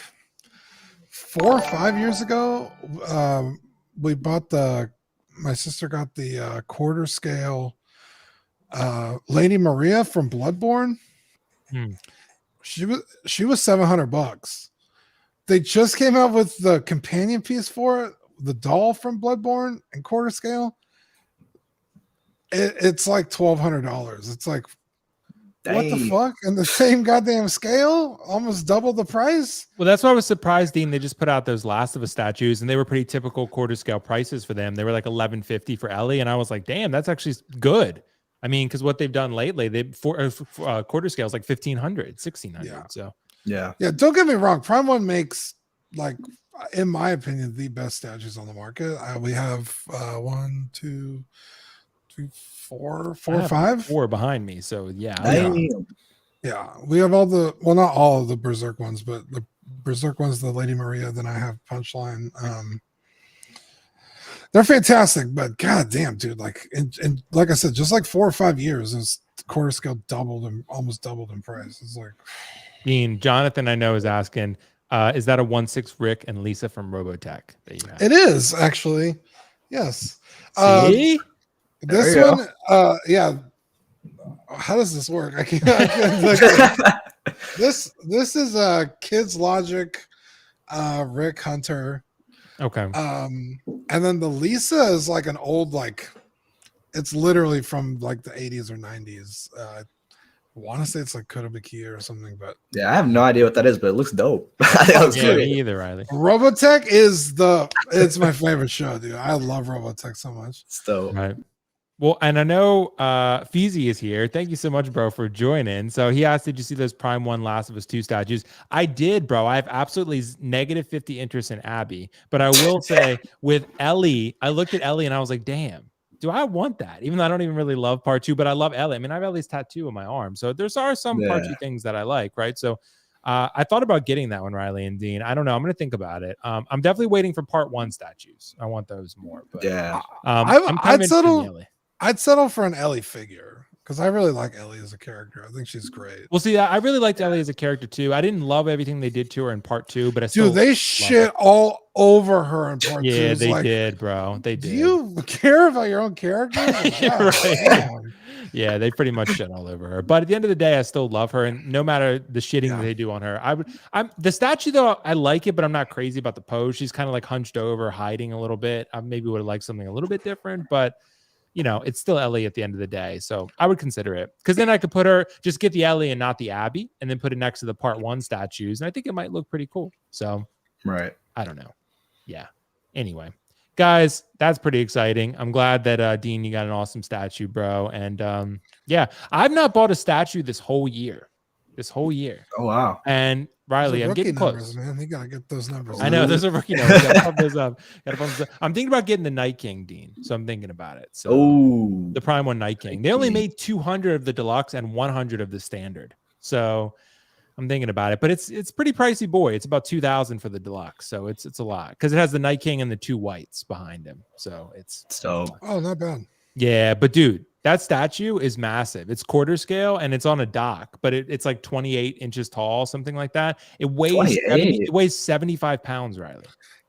4 or 5 years ago, we bought my sister got the quarter scale Lady Maria from Bloodborne. She was $700. They just came out with the companion piece for it. the doll from Bloodborne in quarter scale, it's like $1,200. It's like, what the fuck? And the same goddamn scale, almost double the price. Well, that's why I was surprised, Dean. They just put out those Last of Us statues, and they were pretty typical quarter scale prices for them. They were like $11.50 for Ellie, and I was like, damn, that's actually good. I mean, because what they've done lately, quarter scale is like $1,500, $1,600. Yeah. So yeah. Don't get me wrong. Prime One makes, like, in my opinion, the best statues on the market. We have 1, 2, 3, 4, 5. 4 behind me. So yeah. Yeah. We have not all of the Berserk ones, but the Berserk one's the Lady Maria. Then I have Punchline. They're fantastic, but god damn, dude, like, and like I said, just like 4 or 5 years, this quarter scale almost doubled in price. It's like, Dean, Jonathan, I know, is asking, is that a 1/6 Rick and Lisa from Robotech that you have? It is actually, yes. See? This one, yeah. How does this work? I can't like, this is a Kids Logic, Rick Hunter. Okay. And then the Lisa is like an old, like, it's literally from like the 80s or 90s. I want to say it's like Kotobukiya or something, but yeah, I have no idea what that is, but it looks dope. Me either, Riley. Robotech it's my favorite show, dude. I love Robotech so much. It's dope. Right. Well, and I know Feezy is here. Thank you so much, bro, for joining. So he asked, did you see those Prime 1 Last of Us 2 statues? I did, bro. I have absolutely negative 50 interest in Abby. But I will say with Ellie, I looked at Ellie and I was like, damn, do I want that? Even though I don't even really love part 2, but I love Ellie. I mean, I have Ellie's tattoo on my arm. So there are some part 2 things that I like, right? So I thought about getting that one, Riley and Dean. I don't know. I'm going to think about it. I'm definitely waiting for part 1 statues. I want those more. But, yeah. I'm kind of Ellie. I'd settle for an Ellie figure because I really like Ellie as a character. I think she's great. Well, see, I really liked Ellie as a character too. I didn't love everything they did to her in part 2, but they shit all over her in part 2. Yeah, they did, bro. They did. Do you care about your own character? Right. Yeah, they pretty much shit all over her. But at the end of the day, I still love her, and no matter the shitting that they do on her, I'm the statue though. I like it, but I'm not crazy about the pose. She's kind of like hunched over, hiding a little bit. I maybe would have liked something a little bit different, but. You know, it's still Ellie at the end of the day. So I would consider it because then I could just get the Ellie and not the Abby and then put it next to the part 1 statues. And I think it might look pretty cool. So, right. I don't know. Yeah. Anyway, guys, that's pretty exciting. I'm glad that Dean, you got an awesome statue, bro. And yeah, I've not bought a statue this whole year. Oh, wow. And Riley, I'm getting numbers, close. Man, you gotta get those numbers. I know those are rookie numbers. Gotta pump those up. I'm thinking about getting the Night King, Dean. So I'm thinking about it. So the Prime 1 Night King. They only made 200 of the deluxe and 100 of the standard. So I'm thinking about it, but it's pretty pricey, boy. It's about 2,000 for the deluxe. So it's a lot because it has the Night King and the 2 whites behind him. So it's dope. Oh, not bad. Yeah, but dude, that statue is massive. It's quarter scale and it's on a dock, but it's like 28 inches tall, something like that. It weighs 75 pounds, Riley.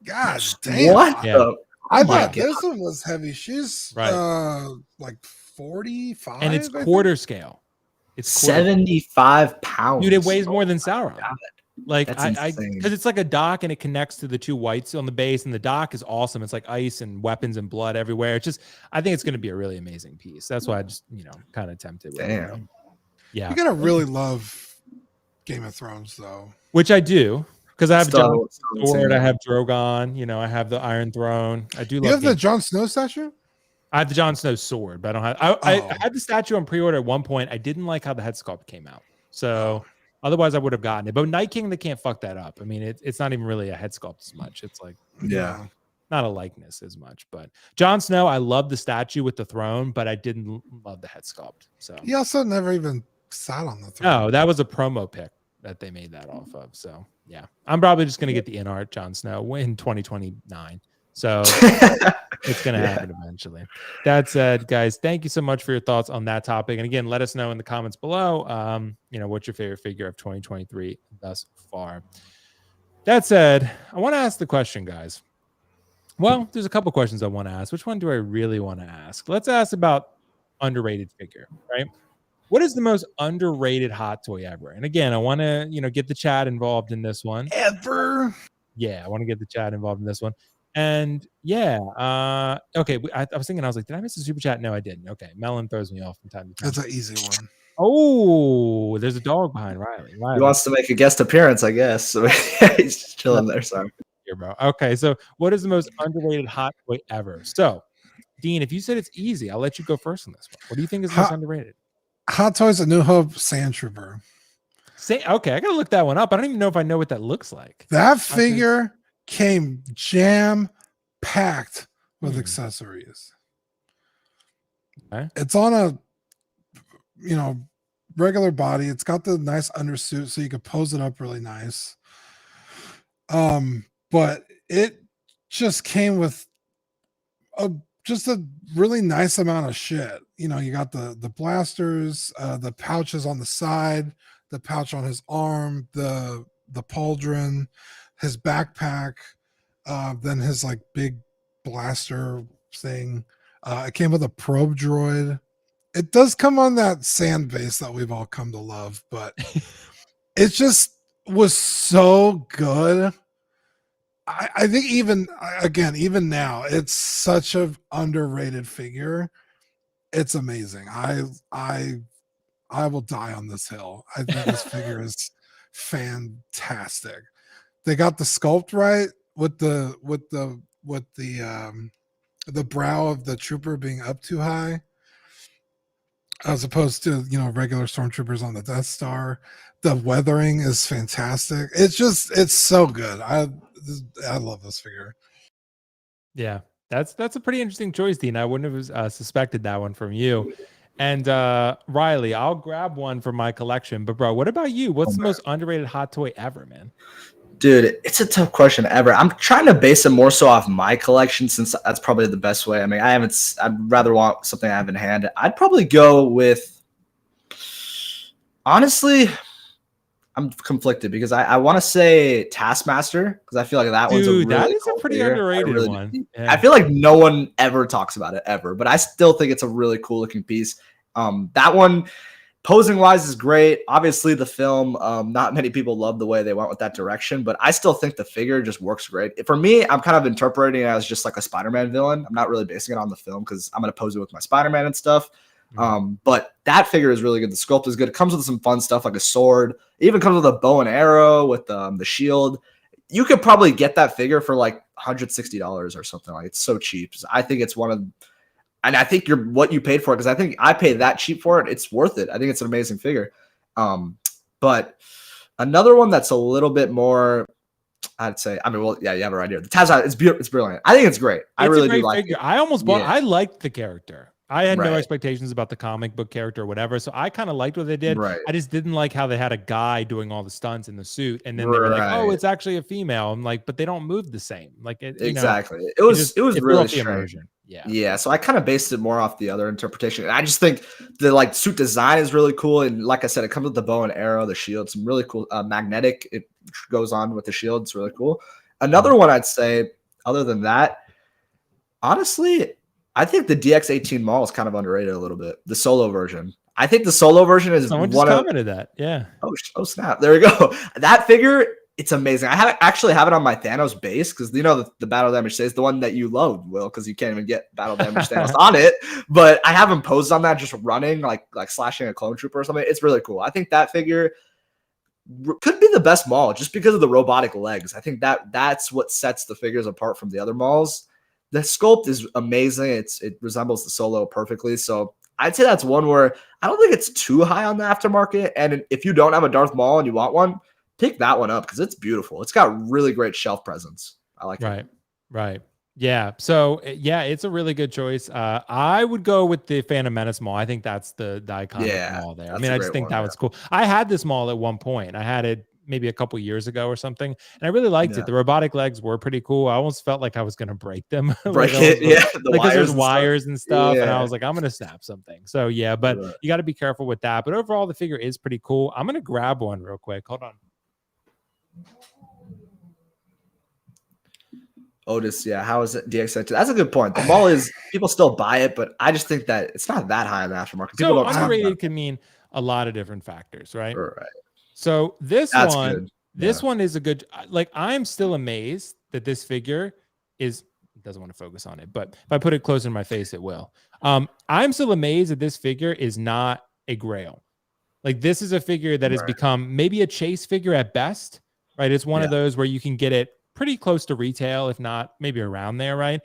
God damn. What? Yeah. I thought this one was heavy. She's like 45. And it's quarter scale. It's 75 pounds. Dude, it weighs more than Sauron. Like that's because it's like a dock and it connects to the 2 whites on the base, and the dock is awesome. It's like ice and weapons and blood everywhere. It's just, I think it's going to be a really amazing piece. That's why I just, kind of tempted with it. Yeah, you're gonna really love Game of Thrones though, which I do because I have Jon Sword, I have Drogon, I have the Iron Throne. I do. You have the Jon Snow statue. I have the Jon Snow sword, but I don't have. I had the statue on pre-order at one point. I didn't like how the head sculpt came out, so. Otherwise, I would have gotten it. But Night King, they can't fuck that up. I mean, it's not even really a head sculpt as much. It's like, not a likeness as much. But Jon Snow, I love the statue with the throne, but I didn't love the head sculpt. So he also never even sat on the throne. No, that was a promo pic that they made that off of. So yeah, I'm probably just gonna get the InArt Jon Snow in 2029. So it's going to happen eventually. That said, guys, thank you so much for your thoughts on that topic. And again, let us know in the comments below, what's your favorite figure of 2023 thus far. That said, I want to ask the question, guys. Well, there's a couple questions I want to ask. Which one do I really want to ask? Let's ask about underrated figure, right? What is the most underrated hot toy ever? And again, I want to, get the chat involved in this one. Ever? Yeah, I want to get the chat involved in this one. And okay. I was thinking, I was like, did I miss a super chat? No, I didn't. Okay, Melon throws me off from time to time. That's an easy one. Oh, there's a dog behind Riley. He wants to make a guest appearance, I guess. So he's just chilling there. Sorry. Here, bro. Okay, so what is the most underrated hot toy ever? So, Dean, if you said it's easy, I'll let you go first on this one. What do you think is most underrated? Hot Toys A New Hope Sand Trooper. Okay, I gotta look that one up. I don't even know if I know what that looks like. That figure came jam packed with accessories. Okay. It's on a regular body. It's got the nice undersuit, so you could pose it up really nice. But it just came with just a really nice amount of shit. You got the blasters, the pouches on the side, the pouch on his arm, the pauldron, his backpack, then his like big blaster thing. It came with a probe droid. It does come on that sand base that we've all come to love, but it just was so good. I think even now, it's such an underrated figure. It's amazing. I will die on this hill. I think this figure is fantastic. They got the sculpt right with the brow of the trooper being up too high, as opposed to regular stormtroopers on the Death Star. The weathering is fantastic. It's so good. I love this figure. Yeah, that's a pretty interesting choice, Dean. I wouldn't have suspected that one from you. And Riley, I'll grab one from my collection. But bro, what about you? What's the most underrated hot toy ever, man? Dude, it's a tough question ever. I'm trying to base it more so off my collection, since that's probably the best way. I mean, I'd rather want something I have in hand. I'd probably go with, honestly, I'm conflicted because I want to say Taskmaster, because I feel like that one's a really cool pretty figure. Underrated one. Yeah. I feel like no one ever talks about it ever, but I still think it's a really cool looking piece. That one, posing wise, is great. Obviously, the film, not many people love the way they went with that direction, but I still think the figure just works great. For me, I'm kind of interpreting it as just like a Spider-Man villain. I'm not really basing it on the film because I'm going to pose it with my Spider-Man and stuff. But that figure is really good. The sculpt is good. It comes with some fun stuff like a sword. It even comes with a bow and arrow with the shield. You could probably get that figure for like $160 or something. Like, it's so cheap. I think it's one of, and I think what you paid for it, because I think I paid that cheap for it. It's worth it. I think it's an amazing figure. But another one that's a little bit more, I'd say, I mean, well, yeah, you have it right here. The Taz, it's brilliant. I think it's great. I really do like it. I almost bought. I liked the character. I had no expectations about the comic book character or whatever, so I kind of liked what they did. Right. I just didn't like how they had a guy doing all the stunts in the suit, and then they were like, "Oh, it's actually a female." I'm like, but they don't move the same. Like, exactly. It was really strange. Yeah. So I kind of based it more off the other interpretation. And I just think the suit design is really cool, and like I said, it comes with the bow and arrow, the shield, some really cool magnetic. It goes on with the shield. It's really cool. Another one I'd say, other than that, honestly, I think the DX18 Maul is kind of underrated a little bit. The solo version. I think the solo version is someone just commented that. Yeah. Oh snap! There we go. That figure, it's amazing. I actually have it on my Thanos base because the battle damage stays, the one that you love, Will, because you can't even get battle damage Thanos on it. But I have him posed on that, just running like slashing a clone trooper or something. It's really cool. I think that figure could be the best Maul just because of the robotic legs. I think that's what sets the figures apart from the other Mauls. The sculpt is amazing. It resembles the Solo perfectly. So I'd say that's one where I don't think it's too high on the aftermarket. And if you don't have a Darth Maul and you want one, pick that one up because it's beautiful. It's got really great shelf presence. I like it. Right. Yeah. So yeah, it's a really good choice. I would go with the Phantom Menace Maul. I think that's the iconic Maul there. I mean, I just think that was cool. I had this Maul at one point. I had it maybe a couple years ago or something, and I really liked it. The robotic legs were pretty cool. I almost felt like I was going to break them. Because there's wires and stuff, and I was like, I'm going to snap something. So yeah, but you got to be careful with that. But overall, the figure is pretty cool. I'm going to grab one real quick. Hold on. Otis, how is it? DX19? That's a good point. The Maul is, people still buy it, but I just think that it's not that high in the aftermarket. People don't underrated can mean a lot of different factors, right? Right. So this one is a good, like, I'm still amazed that this figure is, it doesn't want to focus on it, but if I put it closer to my face, it will. I'm still amazed that this figure is not a Grail. Like, this is a figure that has become maybe a chase figure at best, right? It's one of those where you can get it pretty close to retail, if not maybe around there, right?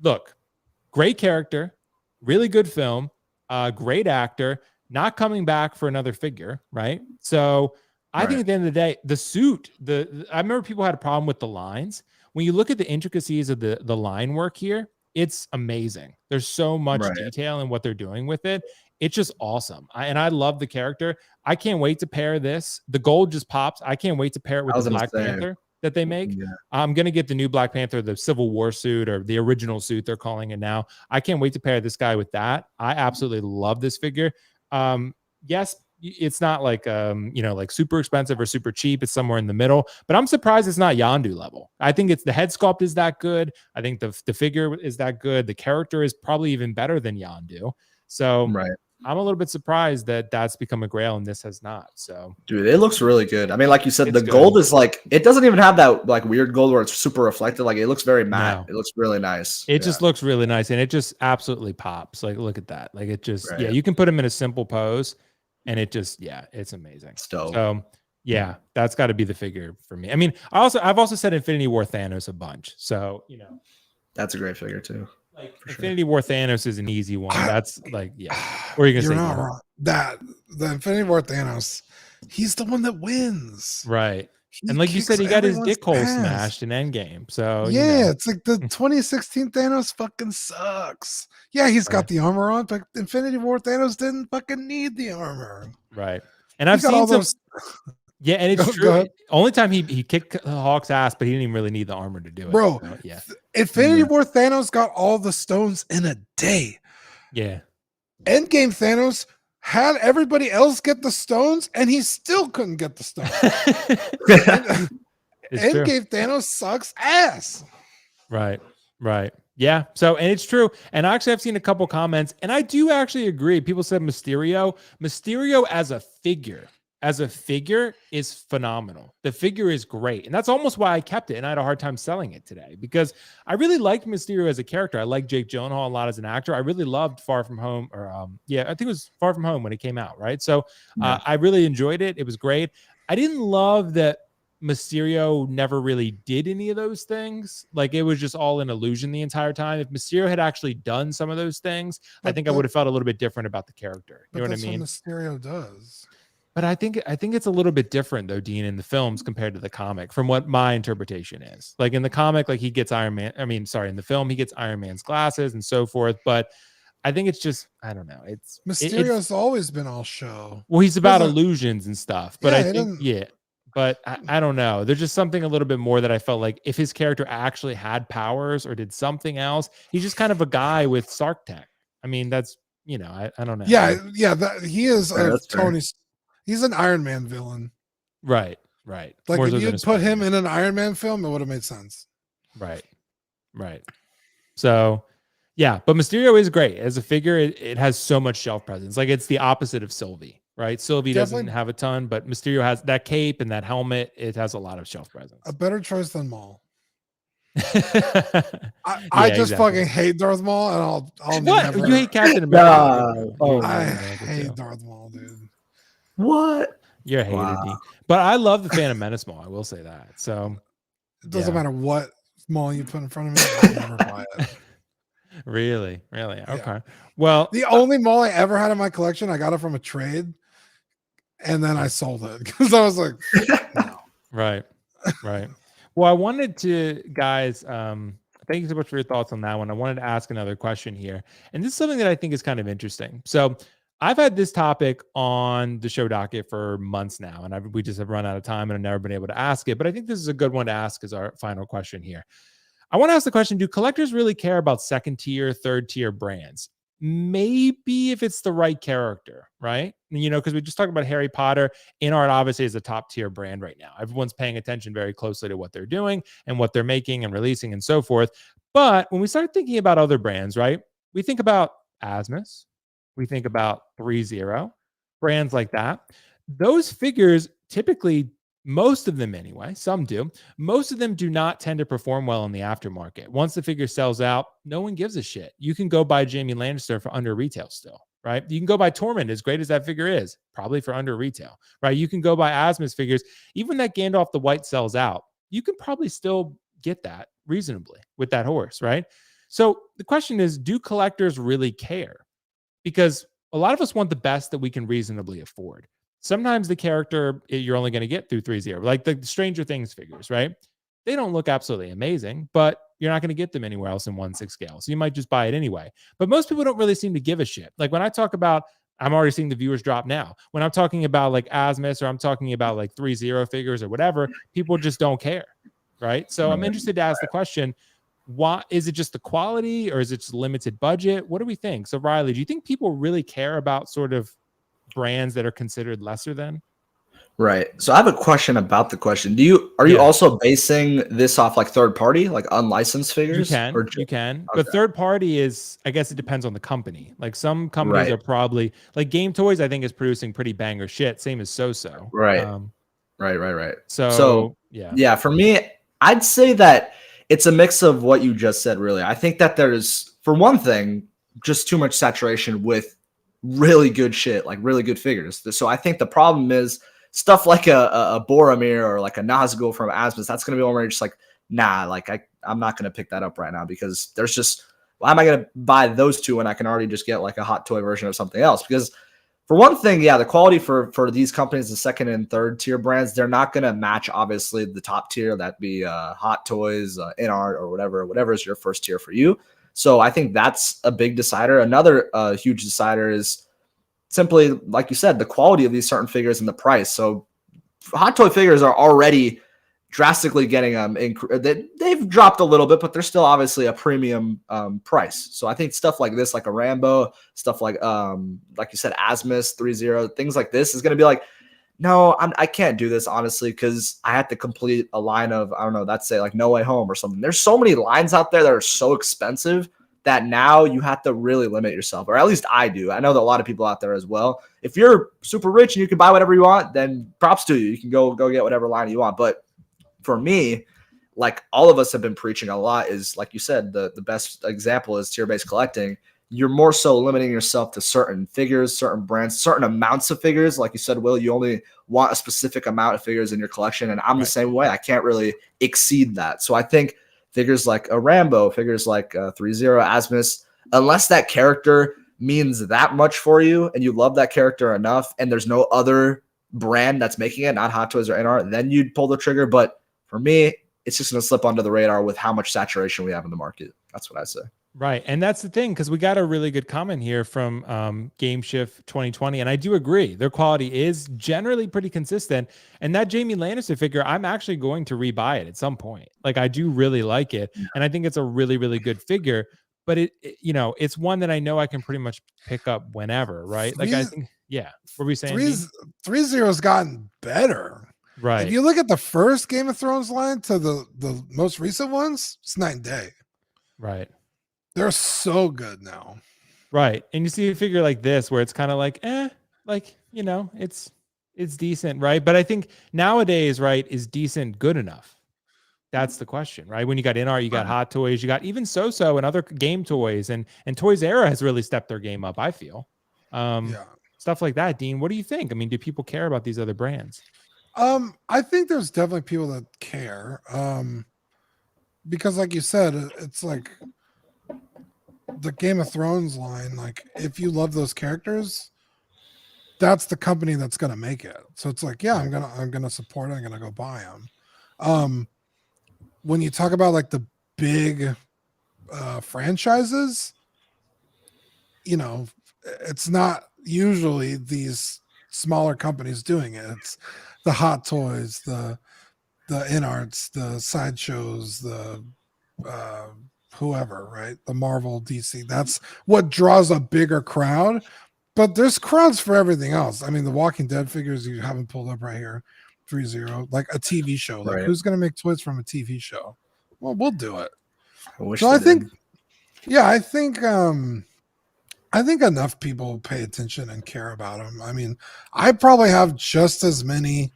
Look, great character, really good film, great actor, not coming back for another figure, right? So I think at the end of the day, the suit, I remember people had a problem with the lines. When you look at the intricacies of the line work here, it's amazing. There's so much detail in what they're doing with it. It's just awesome. And I love the character. I can't wait to pair this. The gold just pops. I can't wait to pair it with the Black Panther that they make. Yeah. I'm going to get the new Black Panther, the Civil War suit, or the original suit they're calling it now. I can't wait to pair this guy with that. I absolutely love this figure. Yes, it's not like like super expensive or super cheap. It's somewhere in the middle, but I'm surprised it's not Yondu level. I think it's the head sculpt is that good. I think the figure is that good. The character is probably even better than Yondu. So I'm a little bit surprised that that's become a Grail and this has not. So, dude, it looks really good. I mean, like you said, the gold is like, it doesn't even have that like weird gold where it's super reflective. Like, it looks very matte. No. It looks really nice. It just looks really nice, and it just absolutely pops. Like, look at that. Like, it just you can put him in a simple pose, and it just it's amazing. So yeah, that's got to be the figure for me. I mean, I've also said Infinity War Thanos a bunch. So that's a great figure too. Like, Infinity War Thanos is an easy one. That's like, what are you gonna say? Not wrong. That the Infinity War Thanos, he's the one that wins, right? And like you said, he got his dick hole smashed in Endgame. So it's like the 2016 Thanos fucking sucks. Yeah, he's got the armor on, but Infinity War Thanos didn't fucking need the armor, right? And I've seen some. Yeah, and it's true. Only time he kicked Hawk's ass, but he didn't even really need the armor to do it. Bro, so, Infinity War Thanos got all the stones in a day. Yeah. Endgame Thanos had everybody else get the stones, and he still couldn't get the stones. Endgame Thanos sucks ass. Right. Yeah. So, and it's true. And actually, I've seen a couple comments, and I do actually agree. People said Mysterio as a figure is phenomenal. The figure is great. And that's almost why I kept it. And I had a hard time selling it today because I really liked Mysterio as a character. I like Jake Gyllenhaal a lot as an actor. I really loved Far From Home, or I think it was Far From Home when it came out. Right. So I really enjoyed it. It was great. I didn't love that Mysterio never really did any of those things. Like, it was just all an illusion the entire time. If Mysterio had actually done some of those things, I think I would have felt a little bit different about the character. You know what I mean? That's what Mysterio does. But I think it's a little bit different though, Dean, in the films compared to the comic, from what my interpretation is. Like, in the comic, like, he gets in the film, he gets Iron Man's glasses and so forth. But I think it's just, I don't know. Mysterio's always been all show. Well, he's about illusions and stuff. But I think, but I don't know. There's just something a little bit more that I felt like if his character actually had powers or did something else, he's just kind of a guy with Stark tech. I mean, that's, I don't know. He is Tony's. He's an Iron Man villain. Right. Like, if you'd put him in an Iron Man film, it would have made sense. Right. So, yeah, but Mysterio is great. As a figure, it has so much shelf presence. Like, it's the opposite of Sylvie, right? Sylvie doesn't have a ton, but Mysterio has that cape and that helmet. It has a lot of shelf presence. A better choice than Maul. I just fucking hate Darth Maul, and I'll what? You hate Captain America? I hate Darth Maul, dude. What? You're hated, D. But I love the Phantom Menace Maul. I will say that. So it doesn't matter what Maul you put in front of me. I'll never buy it. Really? Okay. Well, the only Maul I ever had in my collection, I got it from a trade, and then I sold it because I was like, no. Right. Well, I wanted to, guys, thank you so much for your thoughts on that one. I wanted to ask another question here, and this is something that I think is kind of interesting. So I've had this topic on the show docket for months now, and we just have run out of time and I've never been able to ask it. But I think this is a good one to ask as our final question here. I want to ask the question, do collectors really care about second tier, third tier brands? Maybe if it's the right character, right? Because we just talked about Harry Potter. InArt obviously is a top tier brand right now. Everyone's paying attention very closly to what they're doing and what they're making and releasing and so forth. But when we start thinking about other brands, right? We think about Asmus. We think about 3-0, brands like that. Those figures typically most of them anyway, some do. Most of them do not tend to perform well in the aftermarket. Once the figure sells out, no one gives a shit. You can go buy Jaime Lannister for under retail still, right? You can go buy Tormund, as great as that figure is, probably for under retail, right? You can go buy Asmus figures. Even that Gandalf the White sells out, you can probably still get that reasonably with that horse, right? So the question is, do collectors really care? Because a lot of us want the best that we can reasonably afford. Sometimes the character you're only going to get through 3-0, like the Stranger Things figures, right? They don't look absolutely amazing, but you're not going to get them anywhere else in 1/6 scale. So you might just buy it anyway. But most people don't really seem to give a shit. Like when I talk about, I'm already seeing the viewers drop now. When I'm talking about like Asmus or I'm talking about like 3-0 figures or whatever, people just don't care, right? So I'm interested to ask the question, why is it just the quality or is it just limited budget? What do we think? So Riley, do you think people really care about sort of brands that are considered lesser than? Right. So I have a question about the question. Are you also basing this off like third party, like unlicensed figures? You can. But third party is, I guess it depends on the company. Like some companies are probably like Game Toys, I think is producing pretty banger shit. Same as So. Right. Right. So yeah. Yeah, for me, I'd say that it's a mix of what you just said, really. I think that there's, for one thing, just too much saturation with really good shit, like really good figures. So I think the problem is stuff like a Boromir or like a Nazgul from Asmus. That's going to be one where you're just like, nah, like I'm not going to pick that up right now because there's just, why am I going to buy those two when I can already just get like a hot toy version of something else? Because for one thing, yeah, the quality for these companies, the second and third tier brands, they're not going to match obviously the top tier. That'd be Hot Toys, InArt, or whatever is your first tier for you. So I think that's a big decider. Another huge decider is simply, like you said, the quality of these certain figures and the price. So Hot Toy figures are already drastically getting they've dropped a little bit, but they're still obviously a premium price. So I think stuff like this, like a Rambo, stuff like you said, Asmus 3-0, things like this is going to be like, no, I can't do this honestly because I have to complete a line of, I don't know, that's say like No Way Home or something. There's so many lines out there that are so expensive that now you have to really limit yourself, or at least I do. I know that a lot of people out there as well. If you're super rich and you can buy whatever you want, then props to you. You can go get whatever line you want. But for me, like all of us have been preaching a lot, is like you said, the best example is tier-based collecting. You're more so limiting yourself to certain figures, certain brands, certain amounts of figures. Like you said, Will, you only want a specific amount of figures in your collection. And I'm the same way. I can't really exceed that. So I think figures like a Rambo, figures like 3-0, Asmus, unless that character means that much for you and you love that character enough and there's no other brand that's making it, not Hot Toys or InArt, then you'd pull the trigger. But for me, it's just going to slip under the radar with how much saturation we have in the market. That's what I say. Right. And that's the thing, because we got a really good comment here from Game Shift 2020. And I do agree. Their quality is generally pretty consistent. And that Jaime Lannister figure, I'm actually going to rebuy it at some point. Like, I do really like it. And I think it's a really, really good figure. But it's one that I know I can pretty much pick up whenever, right? Like, I think, yeah. What were we saying? 3-0's gotten better. Right. If you look at the first Game of Thrones line to the most recent ones, it's night and day. Right. They're so good now. Right. And you see a figure like this where it's kind of like, it's decent, right? But I think nowadays, right, is decent good enough? That's the question, right? When you got InArt, you got Hot Toys, you got even So and other game toys, and Toys R Us has really stepped their game up, I feel. Stuff like that. Dean, what do you think? I mean, do people care about these other brands? I think there's definitely people that care. Because like you said, it's like the Game of Thrones line, like if you love those characters, that's the company that's gonna make it. So it's like, yeah, I'm gonna support it, I'm gonna go buy them. When you talk about like the big franchises, it's not usually these smaller companies doing it. It's the Hot Toys, the InArts, the Sideshows, the whoever, right? The Marvel, DC. That's what draws a bigger crowd. But there's crowds for everything else. I mean, the Walking Dead figures you haven't pulled up right here, 3-0, like a TV show. Like, who's going to make toys from a TV show? Well, we'll do it. I think enough people pay attention and care about them. I mean, I probably have just as many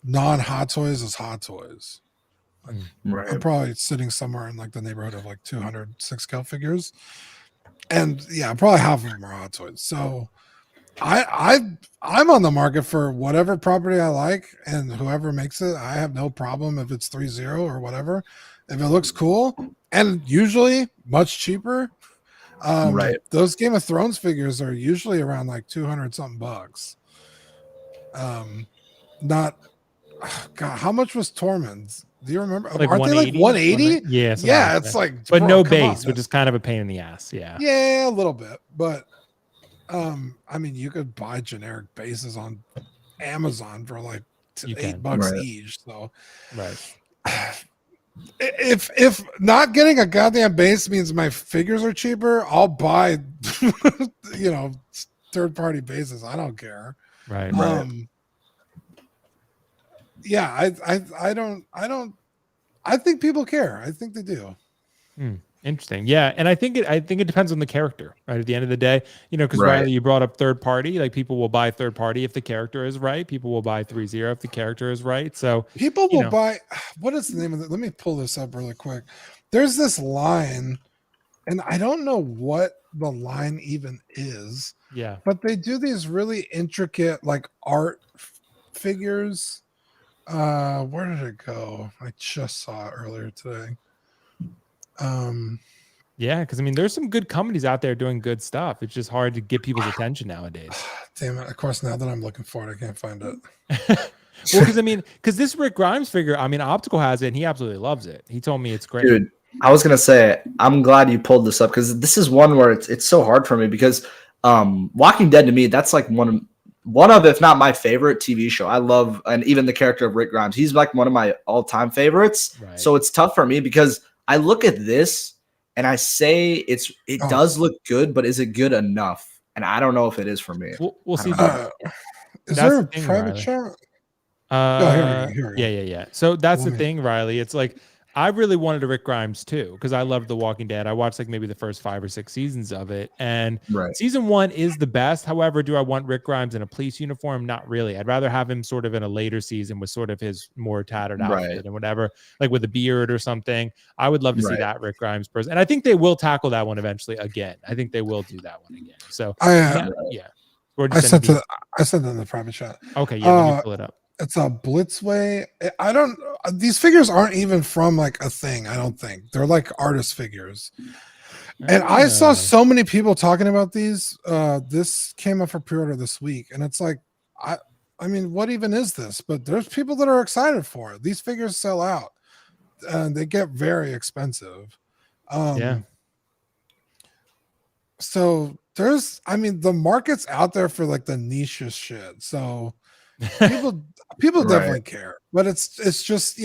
non-Hot Toys is Hot Toys. Right. I'm probably sitting somewhere in like the neighborhood of like 200 6-scale figures, and yeah, probably half of them are Hot Toys. So I'm on the market for whatever property I like, and whoever makes it, I have no problem if it's 3.0 or whatever. If it looks cool, and usually much cheaper. Right. Those Game of Thrones figures are usually around like 200 something bucks. Not God, how much was Tormund's? Do you remember? Like aren't they like 180? Yeah, yeah, it's like, but bro, no come base, on, which is kind of a pain in the ass. Yeah, yeah, a little bit, but I mean, you could buy generic bases on Amazon for like $8 right. each. So, right. If not getting a goddamn base means my figures are cheaper, I'll buy, third party bases. I don't care. Right. Yeah, I think people care. I think they do. Interesting. Yeah. And I think it depends on the character, right? At the end of the day, because Riley, you brought up third party, like people will buy third party if the character is right. People will buy 3.0 if the character is right. So people will buy, what is the name of it? Let me pull this up really quick. There's this line, and I don't know what the line even is. Yeah. But they do these really intricate like art figures. Where did it go? I just saw it earlier today. Yeah, because I mean, there's some good companies out there doing good stuff. It's just hard to get people's attention nowadays. Damn it! Of course, now that I'm looking for it, I can't find it. Well, because this Rick Grimes figure, I mean, Optical has it, and he absolutely loves it. He told me it's great. Dude, I was gonna say, I'm glad you pulled this up because this is one where it's so hard for me because Walking Dead to me, that's like one of, if not my favorite TV show. I love, and even the character of Rick Grimes, he's like one of my all-time favorites. Right. So it's tough for me because I look at this and I say it does look good, but is it good enough? And I don't know if it is for me. We'll see. Is there a private chat? Yeah. So that's the thing, Riley. It's like I really wanted a Rick Grimes too because I loved The Walking Dead. I watched like maybe the first 5 or 6 seasons of it, and season 1 is the best. However, do I want Rick Grimes in a police uniform? Not really. I'd rather have him sort of in a later season with sort of his more tattered outfit and whatever, like with a beard or something. I would love to see that Rick Grimes person, and I think they will tackle that one eventually again. I think they will do that one again. So yeah. I sent it in the private chat. Okay, yeah, let me pull it up. It's a Blitzway. These figures aren't even from like a thing. I don't think they're like artist figures. And I saw so many people talking about these. This came up for pre-order this week, and it's like, I mean, what even is this? But there's people that are excited for it. These figures sell out, and they get very expensive. So the market's out there for like the niche shit. So people definitely care, but it's just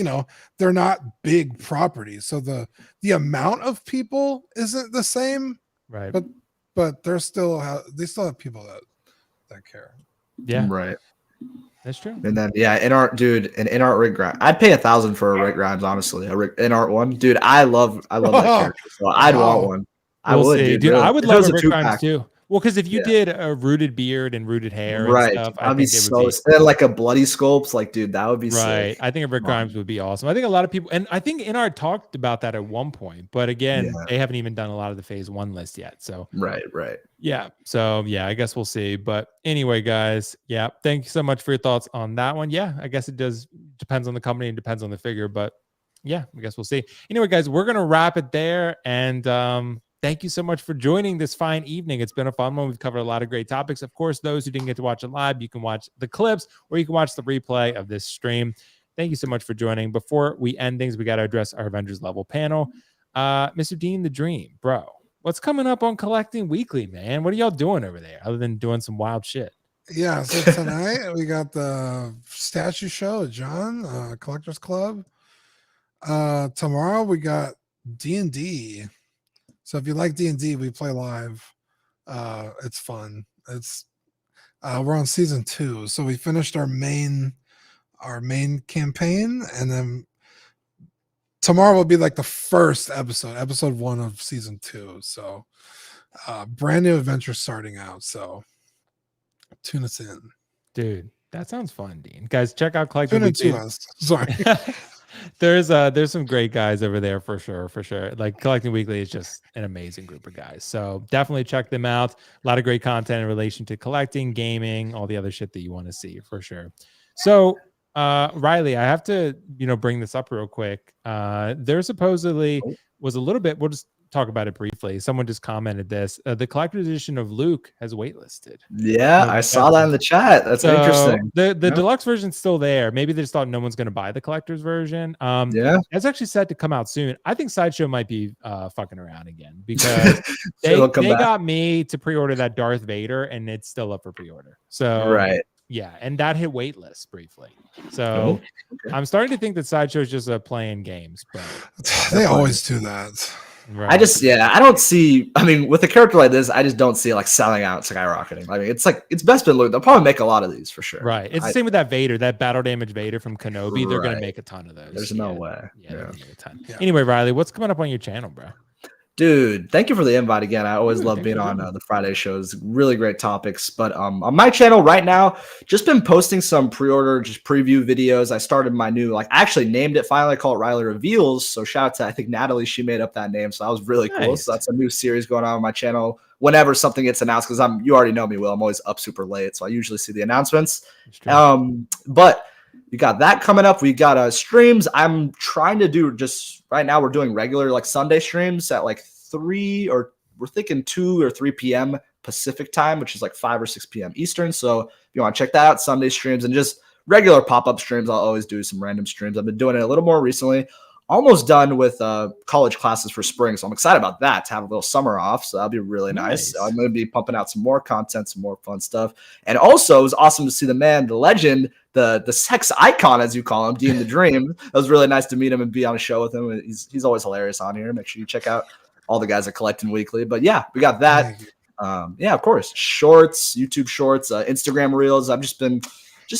they're not big properties, so the amount of people isn't the same, right? But they still have people that care. Yeah, right. That's true. And then InArt, dude, an InArt Rick Grimes. I'd pay $1,000 for a Rick Grimes, honestly. A Rick InArt one, dude. I love that character, so I'd want one. I would, dude. Really. I would love a Rick Grimes too. Well, because if you did a rooted beard and rooted hair and stuff, I'd be so sad. Like a bloody sculpt, like, dude, that would be sick. I think a Rick Grimes would be awesome. I think a lot of people, and I think InArt talked about that at one point, but again, they haven't even done a lot of the phase 1 list yet. So right. Yeah. So yeah, I guess we'll see. But anyway, guys, thank you so much for your thoughts on that one. Yeah, I guess it depends on the company and depends on the figure, but yeah, I guess we'll see. Anyway, guys, we're gonna wrap it there, and thank you so much for joining this fine evening. It's been a fun one. We've covered a lot of great topics. Of course, those who didn't get to watch it live, you can watch the clips or you can watch the replay of this stream. Thank you so much for joining. Before we end things, we got to address our Avengers level panel. Mr. Dean the Dream, bro, what's coming up on Collecting Weekly, man? What are y'all doing over there other than doing some wild shit? Yeah, so tonight we got the statue show at John, Collectors Club. Tomorrow we got D&D. So if you like D&D, we play live. It's fun. We're on season 2, so we finished our main campaign, and then tomorrow will be like the first episode 1 of season 2. So brand new adventure starting out. So tune us in, dude. That sounds fun, Dean. Guys, check out Collecting Tune in Weekly. to us. Sorry. There's some great guys over there for sure. Like Collecting Weekly is just an amazing group of guys. So definitely check them out. A lot of great content in relation to collecting, gaming, all the other shit that you want to see for sure. So Riley, I have to, bring this up real quick. There supposedly was a little bit, we'll just talk about it briefly. Someone just commented this. The collector's edition of Luke has waitlisted. Yeah, I saw that in the chat. That's interesting. The deluxe version's still there. Maybe they just thought no one's going to buy the collector's version. Yeah, it's actually set to come out soon. I think Sideshow might be fucking around again because they got me to pre-order that Darth Vader, and it's still up for pre-order. So right. Yeah, and that hit waitlist briefly. So I'm starting to think that Sideshow is just playing games, but they always do that. Right. I don't see. I mean, with a character like this, I just don't see it like selling out, skyrocketing. I mean, it's best been Luke. They'll probably make a lot of these for sure. Right. It's the same with that Vader, that battle damage Vader from Kenobi. They're gonna make a ton of those. There's no way. Yeah, they're gonna make a ton. Yeah. Anyway, Riley, what's coming up on your channel, bro? Dude, thank you for the invite again. I always love being on the Friday shows. Really great topics. But on my channel right now, just been posting some pre-order, just preview videos. I started my new, I actually named it finally. I call it Riley Reveals. So shout out to, I think, Natalie. She made up that name. So that was really cool. So that's a new series going on my channel. Whenever something gets announced, because you already know me, Will. I'm always up super late. So I usually see the announcements. But we got that coming up. We got streams. I'm trying to do just right now. We're doing regular Sunday streams at 3 or we're thinking 2 or 3 p.m. Pacific time, which is 5 or 6 p.m. Eastern. So if you want to check that out, Sunday streams and just regular pop-up streams. I'll always do some random streams. I've been doing it a little more recently. Almost done with college classes for spring. So I'm excited about that, to have a little summer off. So that'll be really nice. So I'm going to be pumping out some more content, some more fun stuff. And also it was awesome to see the man, the legend, the sex icon, as you call him, Dean the Dream. It was really nice to meet him and be on a show with him. He's always hilarious on here. Make sure you check out all the guys at Collecting Weekly. But yeah, we got that. Yeah, of course. Shorts, YouTube shorts, Instagram reels. I've just been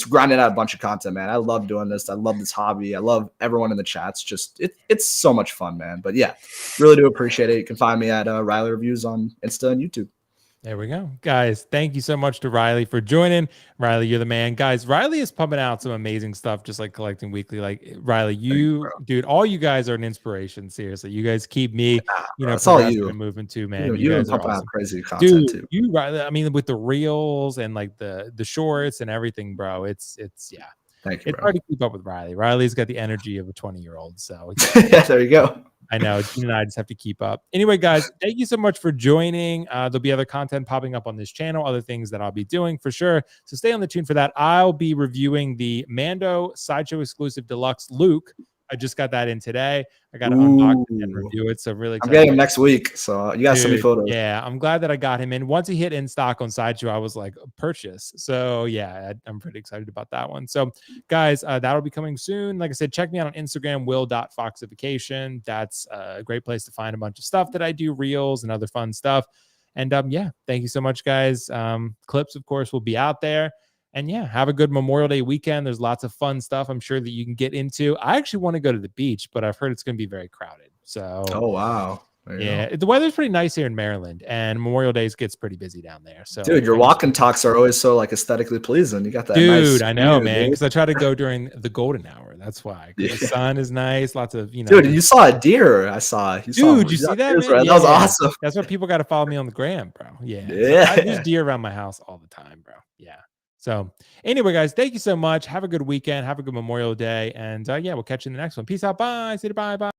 grinding out a bunch of content, man. I love doing this. I love this hobby. I love everyone in the chats. It's so much fun, man. But yeah, really do appreciate it. You can find me at Riley Reviews on Insta and YouTube. There we go. Guys, thank you so much to Riley for joining. Riley, you're the man. Guys, Riley is pumping out some amazing stuff, just like Collecting Weekly. Riley, dude, all you guys are an inspiration. Seriously. You guys keep me, that's all you moving too, man. You guys pumping out crazy content too. You, Riley, I mean, with the reels and the shorts and everything, bro, it's yeah. Thank you, it's hard to keep up with Riley. Riley's got the energy of a 20-year-old. So yeah, there you go. I know. Gene and I just have to keep up. Anyway, guys, thank you so much for joining. There'll be other content popping up on this channel, other things that I'll be doing for sure. So stay on the tune for that. I'll be reviewing the Mando Sideshow exclusive deluxe Luke. I just got that in today. I got to unbox it and review it. So really excited. I'm getting him next week. So you got to send me photos. Yeah, I'm glad that I got him in. Once he hit in stock on Sideshow, I was like, purchase. So yeah, I'm pretty excited about that one. So guys, that'll be coming soon. Like I said, check me out on Instagram, will.foxification. That's a great place to find a bunch of stuff that I do, reels and other fun stuff. And yeah, thank you so much, guys. Clips, of course, will be out there. And yeah, have a good Memorial Day weekend. There's lots of fun stuff I'm sure that you can get into. I actually want to go to the beach, but I've heard it's going to be very crowded. So, oh, wow. Yeah, the weather's pretty nice here in Maryland, and Memorial Day gets pretty busy down there. So, dude, your walk and talks are always so aesthetically pleasing. You got that, dude. Nice I know, man, because I try to go during the golden hour. That's why the sun is nice. Lots of Dude, you saw a deer. I saw. You see that? Man? Right? That was awesome. That's why people got to follow me on the gram, bro. Yeah. Yeah. There's deer around my house all the time, bro. Yeah. So anyway, guys, thank you so much. Have a good weekend. Have a good Memorial Day. And yeah, we'll catch you in the next one. Peace out. Bye. See you. Bye. Bye.